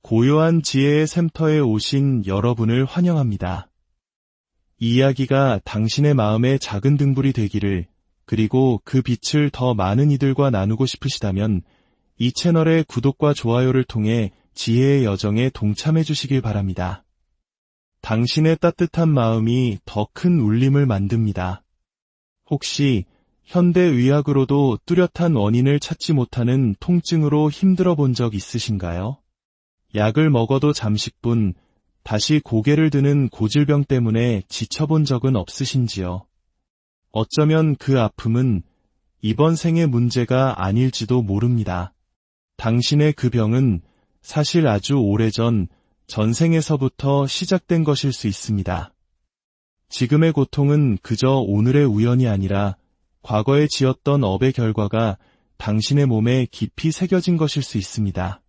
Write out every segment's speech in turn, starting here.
고요한 지혜의 샘터에 오신 여러분을 환영합니다. 이 이야기가 당신의 마음의 작은 등불이 되기를, 그리고 그 빛을 더 많은 이들과 나누고 싶으시다면 이 채널의 구독과 좋아요를 통해 지혜의 여정에 동참해 주시길 바랍니다. 당신의 따뜻한 마음이 더 큰 울림을 만듭니다. 혹시 현대의학으로도 뚜렷한 원인을 찾지 못하는 통증으로 힘들어 본 적 있으신가요? 약을 먹어도 잠시뿐 다시 고개를 드는 고질병 때문에 지쳐본 적은 없으신지요? 어쩌면 그 아픔은 이번 생의 문제가 아닐지도 모릅니다. 당신의 그 병은 사실 아주 오래전 전생에서부터 시작된 것일 수 있습니다. 지금의 고통은 그저 오늘의 우연이 아니라 과거에 지었던 업의 결과가 당신의 몸에 깊이 새겨진 것일 수 있습니다.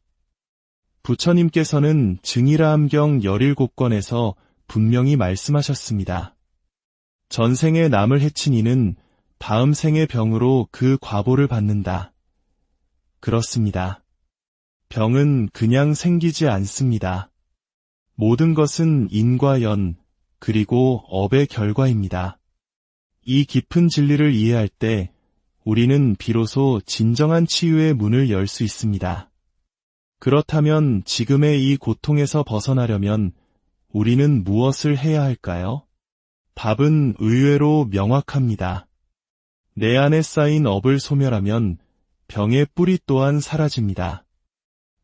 부처님께서는 증일아함경 17권에서 분명히 말씀하셨습니다. 전생에 남을 해친 이는 다음 생의 병으로 그 과보를 받는다. 그렇습니다. 병은 그냥 생기지 않습니다. 모든 것은 인과 연, 그리고 업의 결과입니다. 이 깊은 진리를 이해할 때 우리는 비로소 진정한 치유의 문을 열 수 있습니다. 그렇다면 지금의 이 고통에서 벗어나려면 우리는 무엇을 해야 할까요? 답은 의외로 명확합니다. 내 안에 쌓인 업을 소멸하면 병의 뿌리 또한 사라집니다.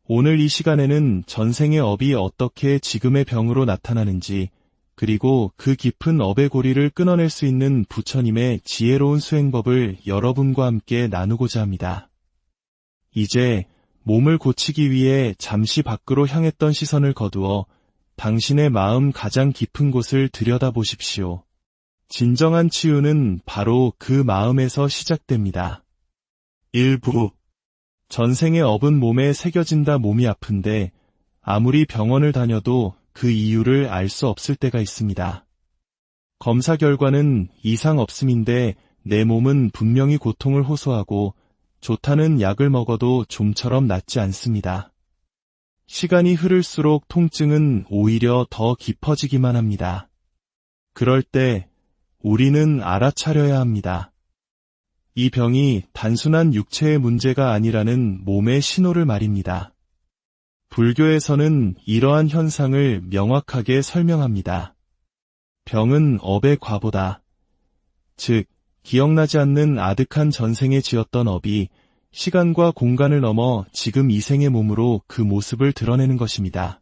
오늘 이 시간에는 전생의 업이 어떻게 지금의 병으로 나타나는지, 그리고 그 깊은 업의 고리를 끊어낼 수 있는 부처님의 지혜로운 수행법을 여러분과 함께 나누고자 합니다. 이제 몸을 고치기 위해 잠시 밖으로 향했던 시선을 거두어 당신의 마음 가장 깊은 곳을 들여다보십시오. 진정한 치유는 바로 그 마음에서 시작됩니다. 일부 전생의 업은 몸에 새겨진다. 몸이 아픈데 아무리 병원을 다녀도 그 이유를 알 수 없을 때가 있습니다. 검사 결과는 이상 없음인데 내 몸은 분명히 고통을 호소하고 좋다는 약을 먹어도 좀처럼 낫지 않습니다. 시간이 흐를수록 통증은 오히려 더 깊어지기만 합니다. 그럴 때 우리는 알아차려야 합니다. 이 병이 단순한 육체의 문제가 아니라는 몸의 신호를 말입니다. 불교에서는 이러한 현상을 명확하게 설명합니다. 병은 업의 과보다. 즉, 기억나지 않는 아득한 전생에 지었던 업이 시간과 공간을 넘어 지금 이 생의 몸으로 그 모습을 드러내는 것입니다.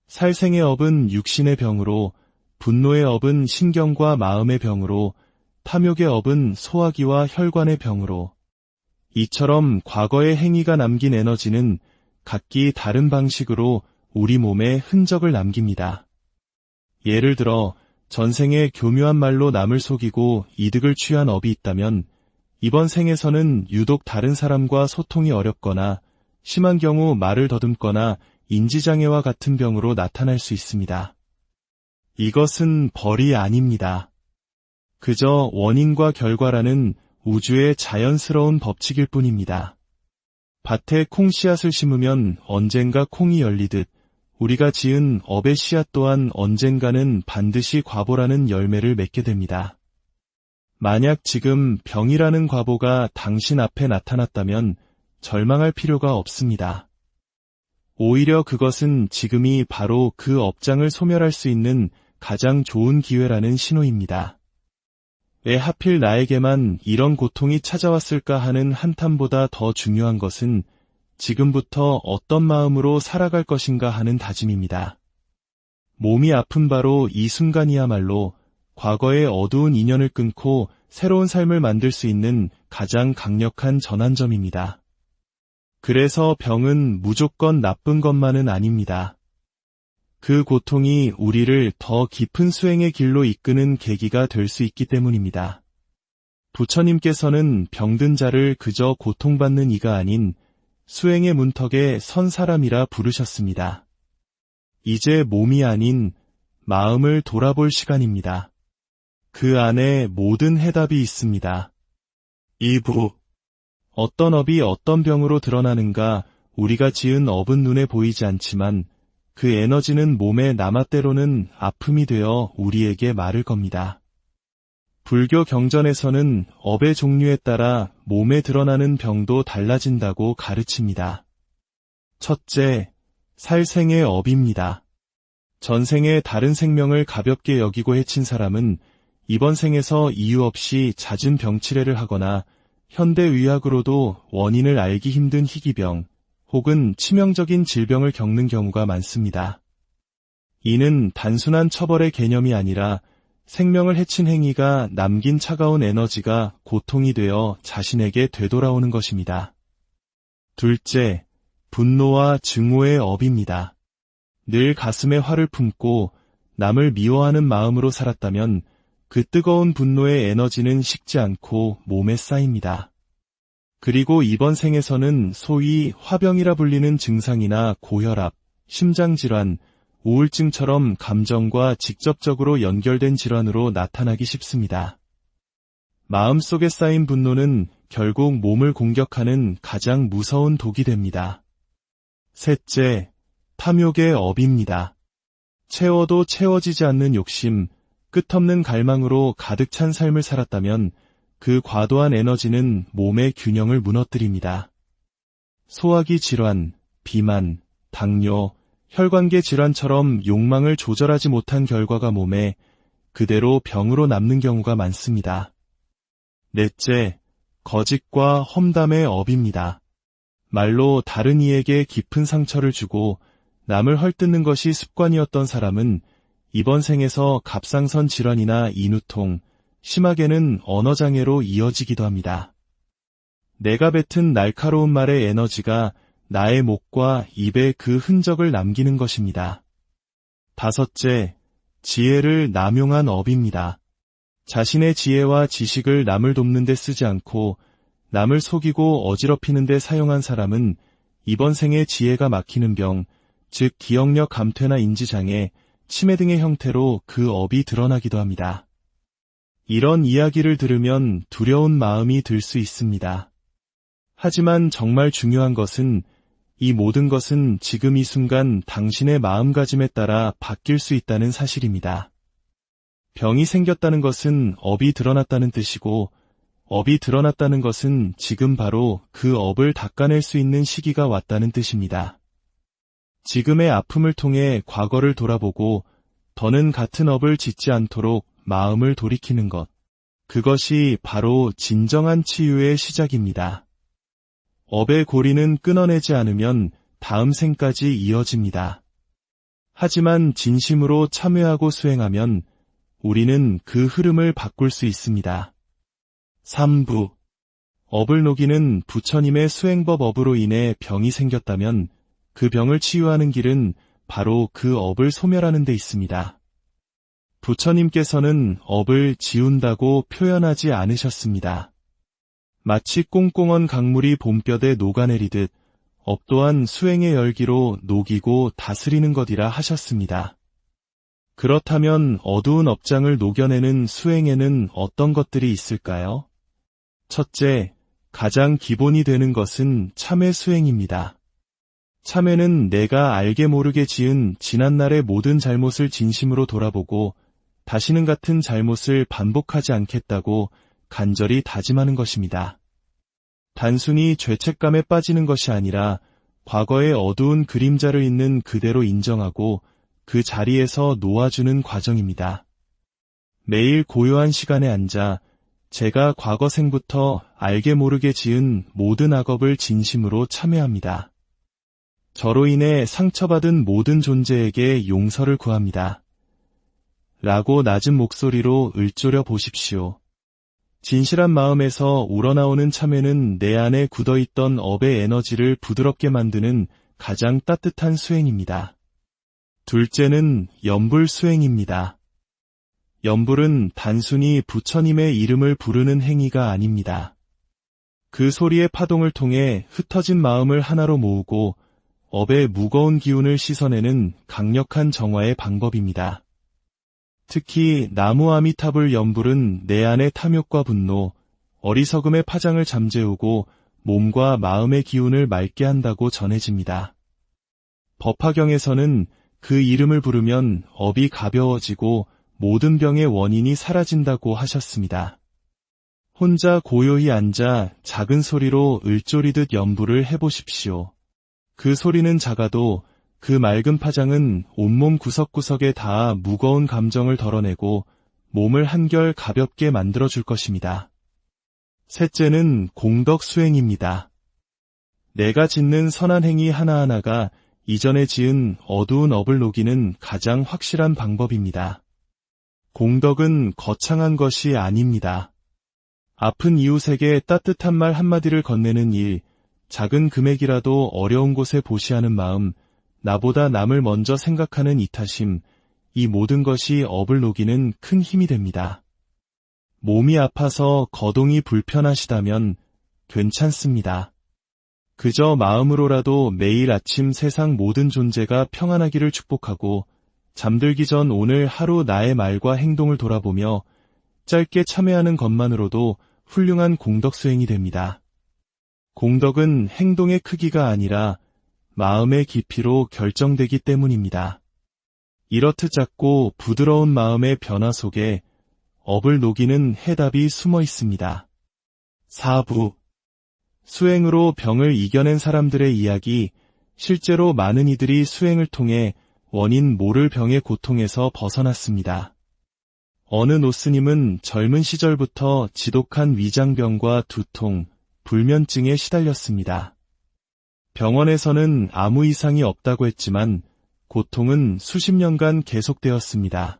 살생의 업은 육신의 병으로, 분노의 업은 신경과 마음의 병으로, 탐욕의 업은 소화기와 혈관의 병으로. 이처럼 과거의 행위가 남긴 에너지는 각기 다른 방식으로 우리 몸에 흔적을 남깁니다. 예를 들어 전생에 교묘한 말로 남을 속이고 이득을 취한 업이 있다면 이번 생에서는 유독 다른 사람과 소통이 어렵거나 심한 경우 말을 더듬거나 인지장애와 같은 병으로 나타날 수 있습니다. 이것은 벌이 아닙니다. 그저 원인과 결과라는 우주의 자연스러운 법칙일 뿐입니다. 밭에 콩씨앗을 심으면 언젠가 콩이 열리듯 우리가 지은 업의 씨앗 또한 언젠가는 반드시 과보라는 열매를 맺게 됩니다. 만약 지금 병이라는 과보가 당신 앞에 나타났다면 절망할 필요가 없습니다. 오히려 그것은 지금이 바로 그 업장을 소멸할 수 있는 가장 좋은 기회라는 신호입니다. 왜 하필 나에게만 이런 고통이 찾아왔을까 하는 한탄보다 더 중요한 것은 지금부터 어떤 마음으로 살아갈 것인가 하는 다짐입니다. 몸이 아픈 바로 이 순간이야말로 과거의 어두운 인연을 끊고 새로운 삶을 만들 수 있는 가장 강력한 전환점입니다. 그래서 병은 무조건 나쁜 것만은 아닙니다. 그 고통이 우리를 더 깊은 수행의 길로 이끄는 계기가 될 수 있기 때문입니다. 부처님께서는 병든 자를 그저 고통받는 이가 아닌 수행의 문턱에 선 사람이라 부르셨습니다. 이제 몸이 아닌 마음을 돌아볼 시간입니다. 그 안에 모든 해답이 있습니다. 2부 어떤 업이 어떤 병으로 드러나는가 우리가 지은 업은 눈에 보이지 않지만 그 에너지는 몸에 남아 때로는 아픔이 되어 우리에게 말을 겁니다. 불교 경전에서는 업의 종류에 따라 몸에 드러나는 병도 달라진다고 가르칩니다. 첫째, 살생의 업입니다. 전생에 다른 생명을 가볍게 여기고 해친 사람은 이번 생에서 이유 없이 잦은 병치레를 하거나 현대의학으로도 원인을 알기 힘든 희귀병 혹은 치명적인 질병을 겪는 경우가 많습니다. 이는 단순한 처벌의 개념이 아니라 생명을 해친 행위가 남긴 차가운 에너지가 고통이 되어 자신에게 되돌아오는 것입니다. 둘째, 분노와 증오의 업입니다. 늘 가슴에 화를 품고 남을 미워하는 마음으로 살았다면 그 뜨거운 분노의 에너지는 식지 않고 몸에 쌓입니다. 그리고 이번 생에서는 소위 화병이라 불리는 증상이나 고혈압, 심장질환, 우울증처럼 감정과 직접적으로 연결된 질환으로 나타나기 쉽습니다. 마음속에 쌓인 분노는 결국 몸을 공격하는 가장 무서운 독이 됩니다. 셋째, 탐욕의 업입니다. 채워도 채워지지 않는 욕심, 끝없는 갈망으로 가득 찬 삶을 살았다면 그 과도한 에너지는 몸의 균형을 무너뜨립니다. 소화기 질환, 비만, 당뇨, 혈관계 질환처럼 욕망을 조절하지 못한 결과가 몸에 그대로 병으로 남는 경우가 많습니다. 넷째, 거짓과 험담의 업입니다. 말로 다른 이에게 깊은 상처를 주고 남을 헐뜯는 것이 습관이었던 사람은 이번 생에서 갑상선 질환이나 인후통, 심하게는 언어장애로 이어지기도 합니다. 내가 뱉은 날카로운 말의 에너지가 나의 목과 입에 그 흔적을 남기는 것입니다. 다섯째, 지혜를 남용한 업입니다. 자신의 지혜와 지식을 남을 돕는 데 쓰지 않고 남을 속이고 어지럽히는 데 사용한 사람은 이번 생에 지혜가 막히는 병, 즉 기억력 감퇴나 인지장애, 치매 등의 형태로 그 업이 드러나기도 합니다. 이런 이야기를 들으면 두려운 마음이 들 수 있습니다. 하지만 정말 중요한 것은 이 모든 것은 지금 이 순간 당신의 마음가짐에 따라 바뀔 수 있다는 사실입니다. 병이 생겼다는 것은 업이 드러났다는 뜻이고 업이 드러났다는 것은 지금 바로 그 업을 닦아낼 수 있는 시기가 왔다는 뜻입니다. 지금의 아픔을 통해 과거를 돌아보고 더는 같은 업을 짓지 않도록 마음을 돌이키는 것, 그것이 바로 진정한 치유의 시작입니다. 업의 고리는 끊어내지 않으면 다음 생까지 이어집니다. 하지만 진심으로 참여하고 수행하면 우리는 그 흐름을 바꿀 수 있습니다. 3부. 업을 녹이는 부처님의 수행법 업으로 인해 병이 생겼다면 그 병을 치유하는 길은 바로 그 업을 소멸하는 데 있습니다. 부처님께서는 업을 지운다고 표현하지 않으셨습니다. 마치 꽁꽁언 강물이 봄볕에 녹아내리듯 업 또한 수행의 열기로 녹이고 다스리는 것이라 하셨습니다. 그렇다면 어두운 업장을 녹여내는 수행에는 어떤 것들이 있을까요? 첫째, 가장 기본이 되는 것은 참회 수행입니다. 참회는 내가 알게 모르게 지은 지난날의 모든 잘못을 진심으로 돌아보고 다시는 같은 잘못을 반복하지 않겠다고 간절히 다짐하는 것입니다. 단순히 죄책감에 빠지는 것이 아니라 과거의 어두운 그림자를 있는 그대로 인정하고 그 자리에서 놓아주는 과정입니다. 매일 고요한 시간에 앉아 제가 과거 생부터 알게 모르게 지은 모든 악업을 진심으로 참회합니다. 저로 인해 상처받은 모든 존재에게 용서를 구합니다. 라고 낮은 목소리로 읊조려 보십시오. 진실한 마음에서 우러나오는 참회는 내 안에 굳어있던 업의 에너지를 부드럽게 만드는 가장 따뜻한 수행입니다. 둘째는 연불 수행입니다. 연불은 단순히 부처님의 이름을 부르는 행위가 아닙니다. 그 소리의 파동을 통해 흩어진 마음을 하나로 모으고 업의 무거운 기운을 씻어내는 강력한 정화의 방법입니다. 특히 나무 아미타불 연불은 내 안의 탐욕과 분노, 어리석음의 파장을 잠재우고 몸과 마음의 기운을 맑게 한다고 전해집니다. 법화경에서는 그 이름을 부르면 업이 가벼워지고 모든 병의 원인이 사라진다고 하셨습니다. 혼자 고요히 앉아 작은 소리로 을조리듯 연부를 해보십시오. 그 소리는 작아도 그 맑은 파장은 온몸 구석구석에 닿아 무거운 감정을 덜어내고 몸을 한결 가볍게 만들어줄 것입니다. 셋째는 공덕 수행입니다. 내가 짓는 선한 행위 하나하나가 이전에 지은 어두운 업을 녹이는 가장 확실한 방법입니다. 공덕은 거창한 것이 아닙니다. 아픈 이웃에게 따뜻한 말 한마디를 건네는 일, 작은 금액이라도 어려운 곳에 보시하는 마음, 나보다 남을 먼저 생각하는 이타심, 이 모든 것이 업을 녹이는 큰 힘이 됩니다. 몸이 아파서 거동이 불편하시다면 괜찮습니다. 그저 마음으로라도 매일 아침 세상 모든 존재가 평안하기를 축복하고 잠들기 전 오늘 하루 나의 말과 행동을 돌아보며 짧게 참회하는 것만으로도 훌륭한 공덕 수행이 됩니다. 공덕은 행동의 크기가 아니라 마음의 깊이로 결정되기 때문입니다. 이렇듯 작고 부드러운 마음의 변화 속에 업을 녹이는 해답이 숨어 있습니다. 4부 수행으로 병을 이겨낸 사람들의 이야기. 실제로 많은 이들이 수행을 통해 원인 모를 병의 고통에서 벗어났습니다. 어느 노스님은 젊은 시절부터 지독한 위장병과 두통, 불면증에 시달렸습니다. 병원에서는 아무 이상이 없다고 했지만 고통은 수십 년간 계속되었습니다.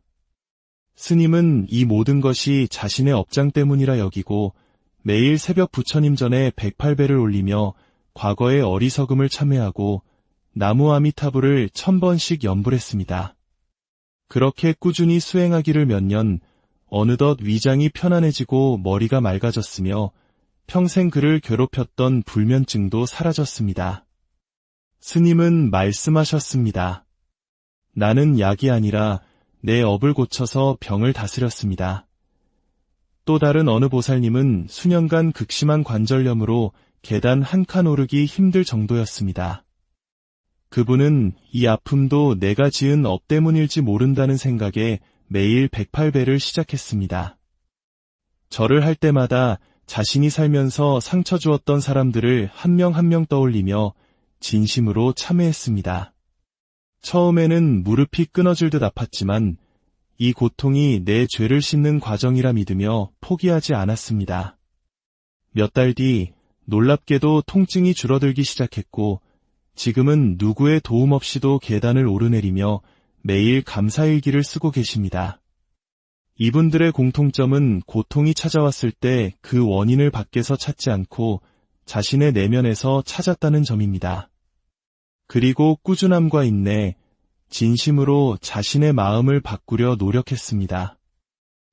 스님은 이 모든 것이 자신의 업장 때문이라 여기고 매일 새벽 부처님 전에 108배를 올리며 과거의 어리석음을 참회하고 나무 아미타불을 1000번씩 연불했습니다. 그렇게 꾸준히 수행하기를 몇 년, 어느덧 위장이 편안해지고 머리가 맑아졌으며 평생 그를 괴롭혔던 불면증도 사라졌습니다. 스님은 말씀하셨습니다. 나는 약이 아니라 내 업을 고쳐서 병을 다스렸습니다. 또 다른 어느 보살님은 수년간 극심한 관절염으로 계단 한 칸 오르기 힘들 정도였습니다. 그분은 이 아픔도 내가 지은 업 때문일지 모른다는 생각에 매일 108배를 시작했습니다. 절을 할 때마다 자신이 살면서 상처 주었던 사람들을 한 명 한 명 떠올리며 진심으로 참회했습니다. 처음에는 무릎이 끊어질 듯 아팠지만 이 고통이 내 죄를 씻는 과정이라 믿으며 포기하지 않았습니다. 몇 달 뒤 놀랍게도 통증이 줄어들기 시작했고 지금은 누구의 도움 없이도 계단을 오르내리며 매일 감사일기를 쓰고 계십니다. 이분들의 공통점은 고통이 찾아왔을 때 그 원인을 밖에서 찾지 않고 자신의 내면에서 찾았다는 점입니다. 그리고 꾸준함과 인내, 진심으로 자신의 마음을 바꾸려 노력했습니다.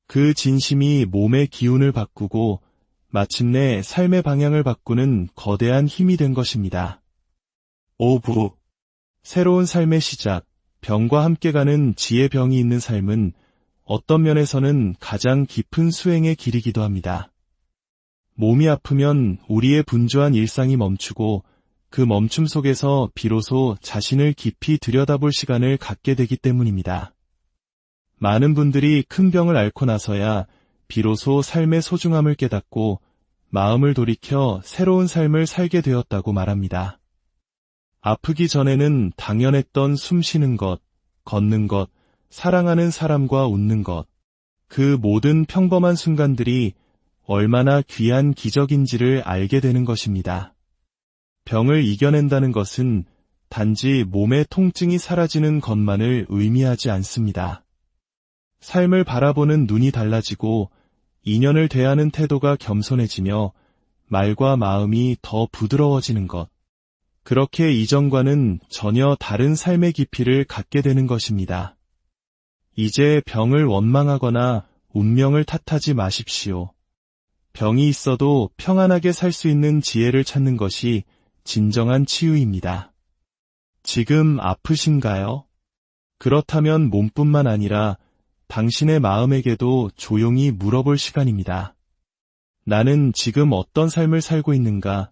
그 진심이 몸의 기운을 바꾸고 마침내 삶의 방향을 바꾸는 거대한 힘이 된 것입니다. 5부 새로운 삶의 시작, 병과 함께 가는 지혜 병이 있는 삶은 어떤 면에서는 가장 깊은 수행의 길이기도 합니다. 몸이 아프면 우리의 분주한 일상이 멈추고 그 멈춤 속에서 비로소 자신을 깊이 들여다볼 시간을 갖게 되기 때문입니다. 많은 분들이 큰 병을 앓고 나서야 비로소 삶의 소중함을 깨닫고 마음을 돌이켜 새로운 삶을 살게 되었다고 말합니다. 아프기 전에는 당연했던 숨 쉬는 것, 걷는 것, 사랑하는 사람과 웃는 것, 그 모든 평범한 순간들이 얼마나 귀한 기적인지를 알게 되는 것입니다. 병을 이겨낸다는 것은 단지 몸의 통증이 사라지는 것만을 의미하지 않습니다. 삶을 바라보는 눈이 달라지고 인연을 대하는 태도가 겸손해지며 말과 마음이 더 부드러워지는 것. 그렇게 이전과는 전혀 다른 삶의 깊이를 갖게 되는 것입니다. 이제 병을 원망하거나 운명을 탓하지 마십시오. 병이 있어도 평안하게 살 수 있는 지혜를 찾는 것이 진정한 치유입니다. 지금 아프신가요? 그렇다면 몸뿐만 아니라 당신의 마음에게도 조용히 물어볼 시간입니다. 나는 지금 어떤 삶을 살고 있는가?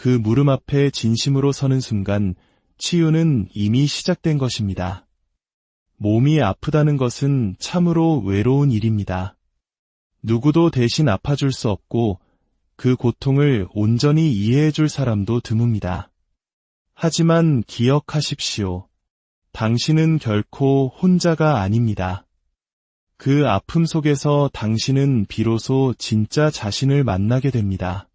그 물음 앞에 진심으로 서는 순간 치유는 이미 시작된 것입니다. 몸이 아프다는 것은 참으로 외로운 일입니다. 누구도 대신 아파줄 수 없고 그 고통을 온전히 이해해줄 사람도 드뭅니다. 하지만 기억하십시오. 당신은 결코 혼자가 아닙니다. 그 아픔 속에서 당신은 비로소 진짜 자신을 만나게 됩니다.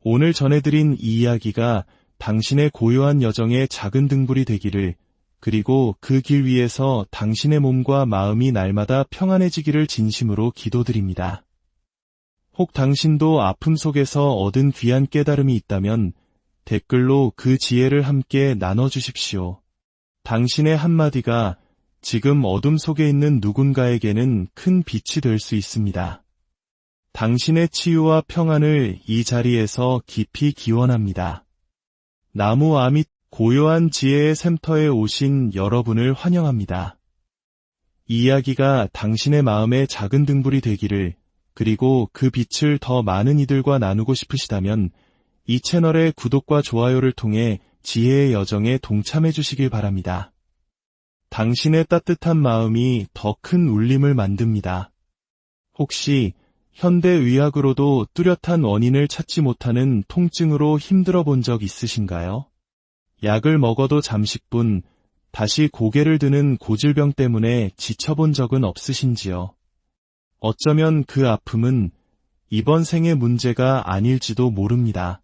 오늘 전해드린 이 이야기가 당신의 고요한 여정의 작은 등불이 되기를, 그리고 그 길 위에서 당신의 몸과 마음이 날마다 평안해지기를 진심으로 기도드립니다. 혹 당신도 아픔 속에서 얻은 귀한 깨달음이 있다면 댓글로 그 지혜를 함께 나눠주십시오. 당신의 한마디가 지금 어둠 속에 있는 누군가에게는 큰 빛이 될 수 있습니다. 당신의 치유와 평안을 이 자리에서 깊이 기원합니다. 나무 아밋 고요한 지혜의 샘터에 오신 여러분을 환영합니다. 이 이야기가 당신의 마음의 작은 등불이 되기를, 그리고 그 빛을 더 많은 이들과 나누고 싶으시다면 이 채널의 구독과 좋아요를 통해 지혜의 여정에 동참해 주시길 바랍니다. 당신의 따뜻한 마음이 더 큰 울림을 만듭니다. 혹시 현대의학으로도 뚜렷한 원인을 찾지 못하는 통증으로 힘들어 본 적 있으신가요? 약을 먹어도 잠시뿐 다시 고개를 드는 고질병 때문에 지쳐본 적은 없으신지요? 어쩌면 그 아픔은 이번 생의 문제가 아닐지도 모릅니다.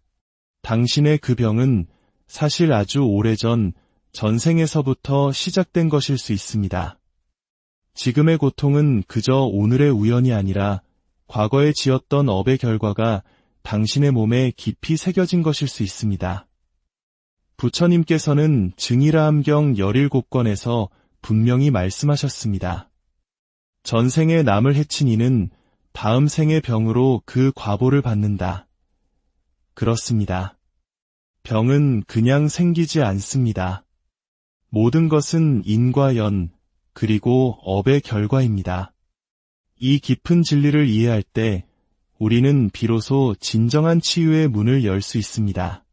당신의 그 병은 사실 아주 오래전 전생에서부터 시작된 것일 수 있습니다. 지금의 고통은 그저 오늘의 우연이 아니라 과거에 지었던 업의 결과가 당신의 몸에 깊이 새겨진 것일 수 있습니다. 부처님께서는 증일아함경 17권에서 분명히 말씀하셨습니다. 전생에 남을 해친 이는 다음 생의 병으로 그 과보를 받는다. 그렇습니다. 병은 그냥 생기지 않습니다. 모든 것은 인과 연, 그리고 업의 결과입니다. 이 깊은 진리를 이해할 때 우리는 비로소 진정한 치유의 문을 열 수 있습니다.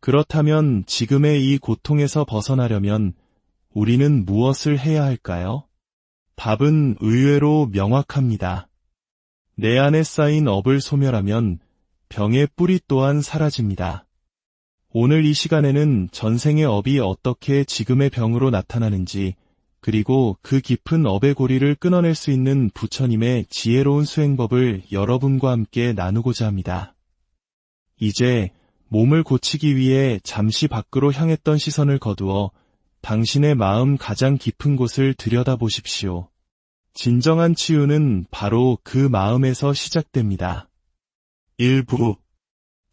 그렇다면 지금의 이 고통에서 벗어나려면 우리는 무엇을 해야 할까요? 답은 의외로 명확합니다. 내 안에 쌓인 업을 소멸하면 병의 뿌리 또한 사라집니다. 오늘 이 시간에는 전생의 업이 어떻게 지금의 병으로 나타나는지, 그리고 그 깊은 업의 고리를 끊어낼 수 있는 부처님의 지혜로운 수행법을 여러분과 함께 나누고자 합니다. 이제 몸을 고치기 위해 잠시 밖으로 향했던 시선을 거두어 당신의 마음 가장 깊은 곳을 들여다보십시오. 진정한 치유는 바로 그 마음에서 시작됩니다. 일부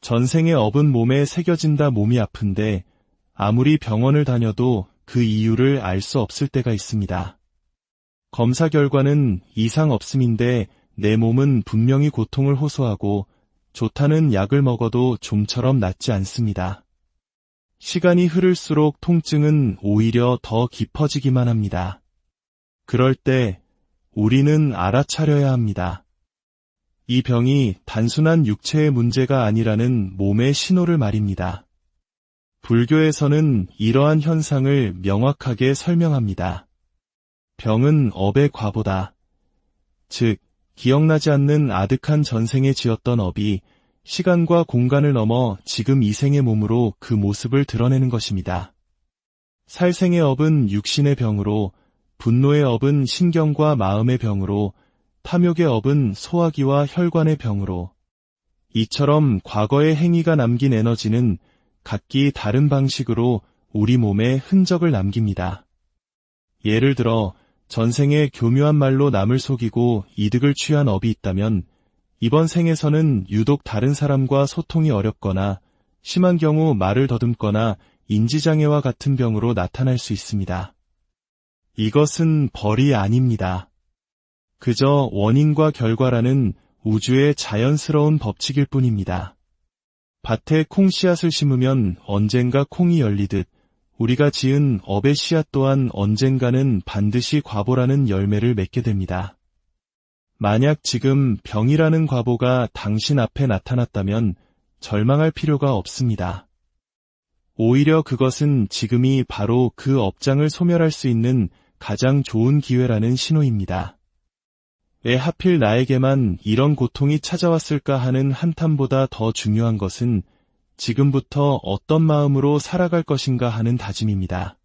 전생의 업은 몸에 새겨진다. 몸이 아픈데 아무리 병원을 다녀도 그 이유를 알 수 없을 때가 있습니다. 검사 결과는 이상 없음인데 내 몸은 분명히 고통을 호소하고 좋다는 약을 먹어도 좀처럼 낫지 않습니다. 시간이 흐를수록 통증은 오히려 더 깊어지기만 합니다. 그럴 때 우리는 알아차려야 합니다. 이 병이 단순한 육체의 문제가 아니라는 몸의 신호를 말입니다. 불교에서는 이러한 현상을 명확하게 설명합니다. 병은 업의 과보다. 즉, 기억나지 않는 아득한 전생에 지었던 업이 시간과 공간을 넘어 지금 이 생의 몸으로 그 모습을 드러내는 것입니다. 살생의 업은 육신의 병으로, 분노의 업은 신경과 마음의 병으로, 탐욕의 업은 소화기와 혈관의 병으로. 이처럼 과거의 행위가 남긴 에너지는 각기 다른 방식으로 우리 몸에 흔적을 남깁니다. 예를 들어 전생에 교묘한 말로 남을 속이고 이득을 취한 업이 있다면 이번 생에서는 유독 다른 사람과 소통이 어렵거나 심한 경우 말을 더듬거나 인지장애와 같은 병으로 나타날 수 있습니다. 이것은 벌이 아닙니다. 그저 원인과 결과라는 우주의 자연스러운 법칙일 뿐입니다. 밭에 콩씨앗을 심으면 언젠가 콩이 열리듯 우리가 지은 업의 씨앗 또한 언젠가는 반드시 과보라는 열매를 맺게 됩니다. 만약 지금 병이라는 과보가 당신 앞에 나타났다면 절망할 필요가 없습니다. 오히려 그것은 지금이 바로 그 업장을 소멸할 수 있는 가장 좋은 기회라는 신호입니다. 왜 하필 나에게만 이런 고통이 찾아왔을까 하는 한탄보다 더 중요한 것은 지금부터 어떤 마음으로 살아갈 것인가 하는 다짐입니다.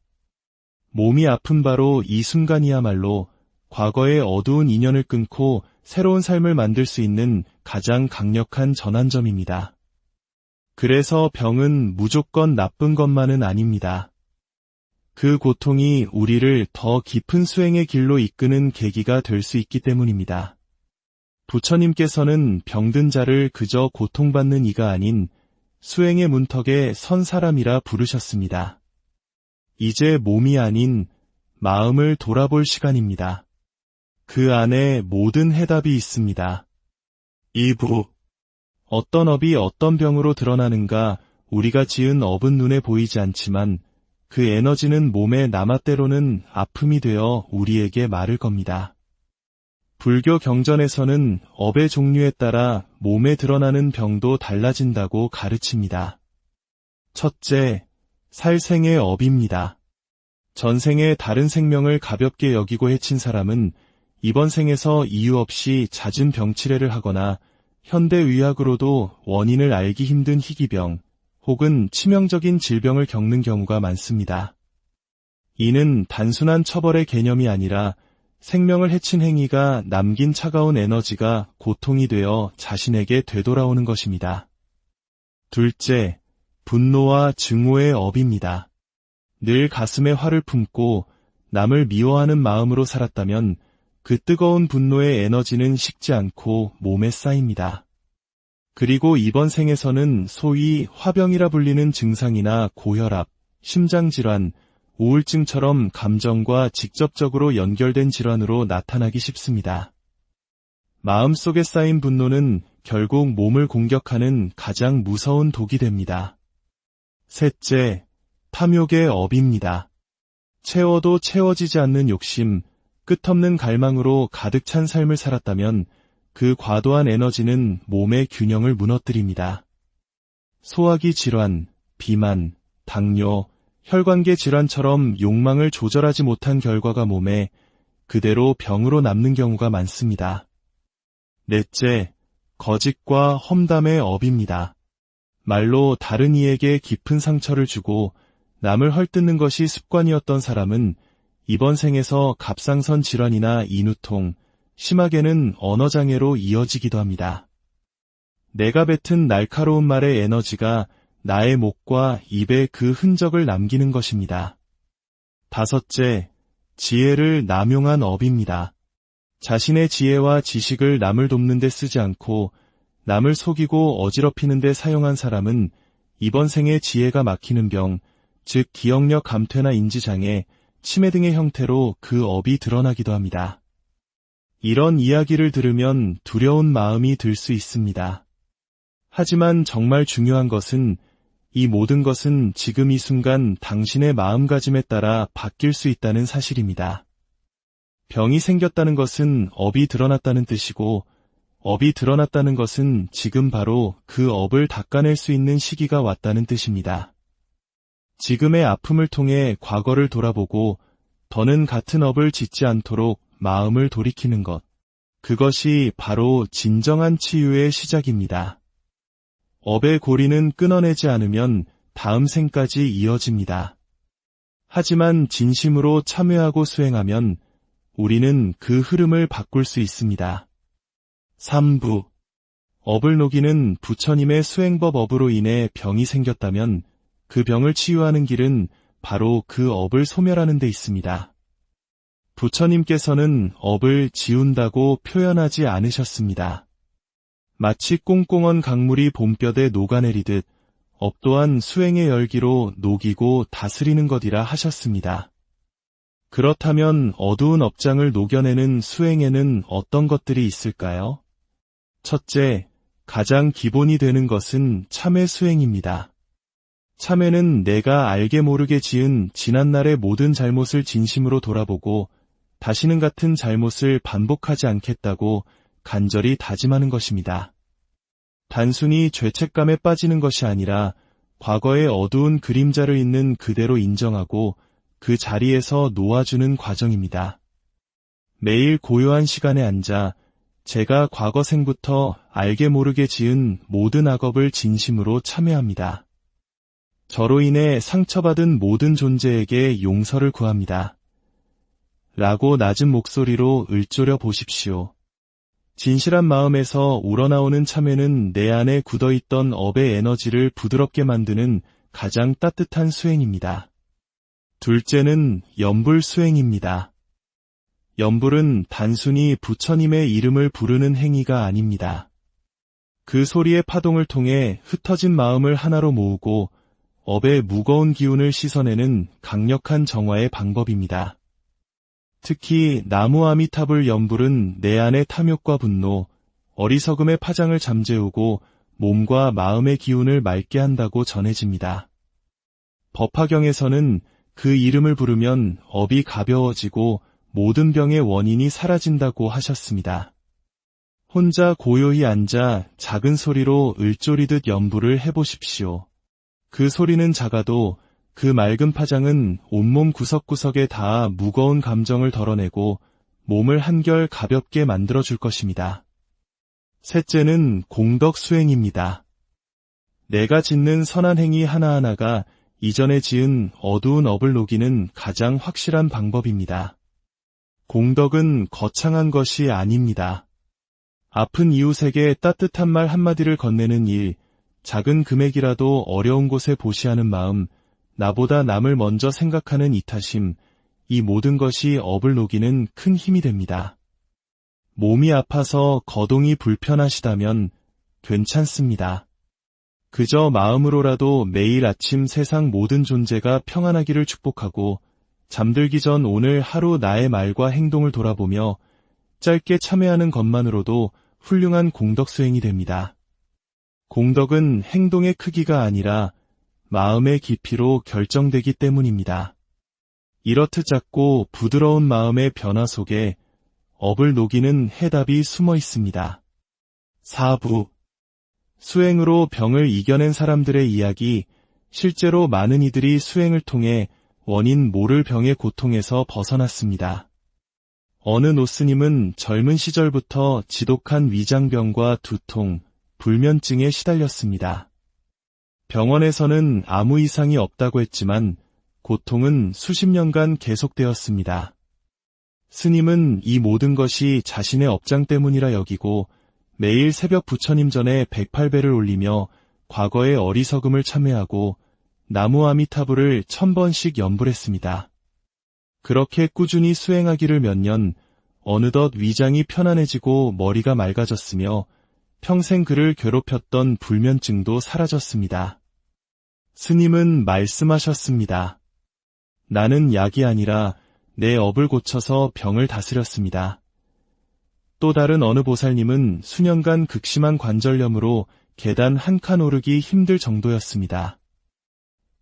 몸이 아픈 바로 이 순간이야말로 과거의 어두운 인연을 끊고 새로운 삶을 만들 수 있는 가장 강력한 전환점입니다. 그래서 병은 무조건 나쁜 것만은 아닙니다. 그 고통이 우리를 더 깊은 수행의 길로 이끄는 계기가 될 수 있기 때문입니다. 부처님께서는 병든 자를 그저 고통받는 이가 아닌 수행의 문턱에 선 사람이라 부르셨습니다. 이제 몸이 아닌 마음을 돌아볼 시간입니다. 그 안에 모든 해답이 있습니다. 2부. 어떤 업이 어떤 병으로 드러나는가, 우리가 지은 업은 눈에 보이지 않지만 그 에너지는 몸에 남아 때로는 아픔이 되어 우리에게 말을 겁니다. 불교 경전에서는 업의 종류에 따라 몸에 드러나는 병도 달라진다고 가르칩니다. 첫째, 살생의 업입니다. 전생에 다른 생명을 가볍게 여기고 해친 사람은 이번 생에서 이유 없이 잦은 병치레를 하거나 현대의학으로도 원인을 알기 힘든 희귀병 혹은 치명적인 질병을 겪는 경우가 많습니다. 이는 단순한 처벌의 개념이 아니라 생명을 해친 행위가 남긴 차가운 에너지가 고통이 되어 자신에게 되돌아오는 것입니다. 둘째, 분노와 증오의 업입니다. 늘 가슴에 화를 품고 남을 미워하는 마음으로 살았다면 그 뜨거운 분노의 에너지는 식지 않고 몸에 쌓입니다. 그리고 이번 생에서는 소위 화병이라 불리는 증상이나 고혈압, 심장질환, 우울증처럼 감정과 직접적으로 연결된 질환으로 나타나기 쉽습니다. 마음속에 쌓인 분노는 결국 몸을 공격하는 가장 무서운 독이 됩니다. 셋째, 탐욕의 업입니다. 채워도 채워지지 않는 욕심, 끝없는 갈망으로 가득 찬 삶을 살았다면 그 과도한 에너지는 몸의 균형을 무너뜨립니다. 소화기 질환, 비만, 당뇨, 혈관계 질환처럼 욕망을 조절하지 못한 결과가 몸에 그대로 병으로 남는 경우가 많습니다. 넷째, 거짓과 험담의 업입니다. 말로 다른 이에게 깊은 상처를 주고 남을 헐뜯는 것이 습관이었던 사람은 이번 생에서 갑상선 질환이나 인후통, 심하게는 언어장애로 이어지기도 합니다. 내가 뱉은 날카로운 말의 에너지가 나의 목과 입에 그 흔적을 남기는 것입니다. 다섯째, 지혜를 남용한 업입니다. 자신의 지혜와 지식을 남을 돕는 데 쓰지 않고 남을 속이고 어지럽히는 데 사용한 사람은 이번 생에 지혜가 막히는 병, 즉 기억력 감퇴나 인지장애, 치매 등의 형태로 그 업이 드러나기도 합니다. 이런 이야기를 들으면 두려운 마음이 들 수 있습니다. 하지만 정말 중요한 것은 이 모든 것은 지금 이 순간 당신의 마음가짐에 따라 바뀔 수 있다는 사실입니다. 병이 생겼다는 것은 업이 드러났다는 뜻이고 업이 드러났다는 것은 지금 바로 그 업을 닦아낼 수 있는 시기가 왔다는 뜻입니다. 지금의 아픔을 통해 과거를 돌아보고 더는 같은 업을 짓지 않도록 마음을 돌이키는 것, 그것이 바로 진정한 치유의 시작입니다. 업의 고리는 끊어내지 않으면 다음 생까지 이어집니다. 하지만 진심으로 참여하고 수행하면 우리는 그 흐름을 바꿀 수 있습니다. 3부. 업을 녹이는 부처님의 수행법 업으로 인해 병이 생겼다면 그 병을 치유하는 길은 바로 그 업을 소멸하는 데 있습니다. 부처님께서는 업을 지운다고 표현하지 않으셨습니다. 마치 꽁꽁언 강물이 봄볕에 녹아내리듯 업 또한 수행의 열기로 녹이고 다스리는 것이라 하셨습니다. 그렇다면 어두운 업장을 녹여내는 수행에는 어떤 것들이 있을까요? 첫째, 가장 기본이 되는 것은 참회 수행입니다. 참회는 내가 알게 모르게 지은 지난날의 모든 잘못을 진심으로 돌아보고 다시는 같은 잘못을 반복하지 않겠다고 간절히 다짐하는 것입니다. 단순히 죄책감에 빠지는 것이 아니라 과거의 어두운 그림자를 있는 그대로 인정하고 그 자리에서 놓아주는 과정입니다. 매일 고요한 시간에 앉아 제가 과거 생부터 알게 모르게 지은 모든 악업을 진심으로 참회합니다. 저로 인해 상처받은 모든 존재에게 용서를 구합니다. 라고 낮은 목소리로 읊조려 보십시오. 진실한 마음에서 우러나오는 참회는 내 안에 굳어있던 업의 에너지를 부드럽게 만드는 가장 따뜻한 수행입니다. 둘째는 연불 수행입니다. 연불은 단순히 부처님의 이름을 부르는 행위가 아닙니다. 그 소리의 파동을 통해 흩어진 마음을 하나로 모으고 업의 무거운 기운을 씻어내는 강력한 정화의 방법입니다. 특히 나무 아미타불 연불은 내 안의 탐욕과 분노, 어리석음의 파장을 잠재우고 몸과 마음의 기운을 맑게 한다고 전해집니다. 법화경에서는 그 이름을 부르면 업이 가벼워지고 모든 병의 원인이 사라진다고 하셨습니다. 혼자 고요히 앉아 작은 소리로 읊조리듯 연불을 해보십시오. 그 소리는 작아도 그 맑은 파장은 온몸 구석구석에 닿아 무거운 감정을 덜어내고 몸을 한결 가볍게 만들어줄 것입니다. 셋째는 공덕 수행입니다. 내가 짓는 선한 행위 하나하나가 이전에 지은 어두운 업을 녹이는 가장 확실한 방법입니다. 공덕은 거창한 것이 아닙니다. 아픈 이웃에게 따뜻한 말 한마디를 건네는 일, 작은 금액이라도 어려운 곳에 보시하는 마음, 나보다 남을 먼저 생각하는 이타심, 이 모든 것이 업을 녹이는 큰 힘이 됩니다. 몸이 아파서 거동이 불편하시다면 괜찮습니다. 그저 마음으로라도 매일 아침 세상 모든 존재가 평안하기를 축복하고 잠들기 전 오늘 하루 나의 말과 행동을 돌아보며 짧게 참회하는 것만으로도 훌륭한 공덕 수행이 됩니다. 공덕은 행동의 크기가 아니라 마음의 깊이로 결정되기 때문입니다. 이렇듯 작고 부드러운 마음의 변화 속에 업을 녹이는 해답이 숨어 있습니다. 4부 수행으로 병을 이겨낸 사람들의 이야기. 실제로 많은 이들이 수행을 통해 원인 모를 병의 고통에서 벗어났습니다. 어느 노스님은 젊은 시절부터 지독한 위장병과 두통, 불면증에 시달렸습니다. 병원에서는 아무 이상이 없다고 했지만 고통은 수십 년간 계속되었습니다. 스님은 이 모든 것이 자신의 업장 때문이라 여기고 매일 새벽 부처님 전에 108배를 올리며 과거의 어리석음을 참회하고 나무 아미타불을 1000번씩 연불했습니다. 그렇게 꾸준히 수행하기를 몇 년, 어느덧 위장이 편안해지고 머리가 맑아졌으며 평생 그를 괴롭혔던 불면증도 사라졌습니다. 스님은 말씀하셨습니다. 나는 약이 아니라 내 업을 고쳐서 병을 다스렸습니다. 또 다른 어느 보살님은 수년간 극심한 관절염으로 계단 한 칸 오르기 힘들 정도였습니다.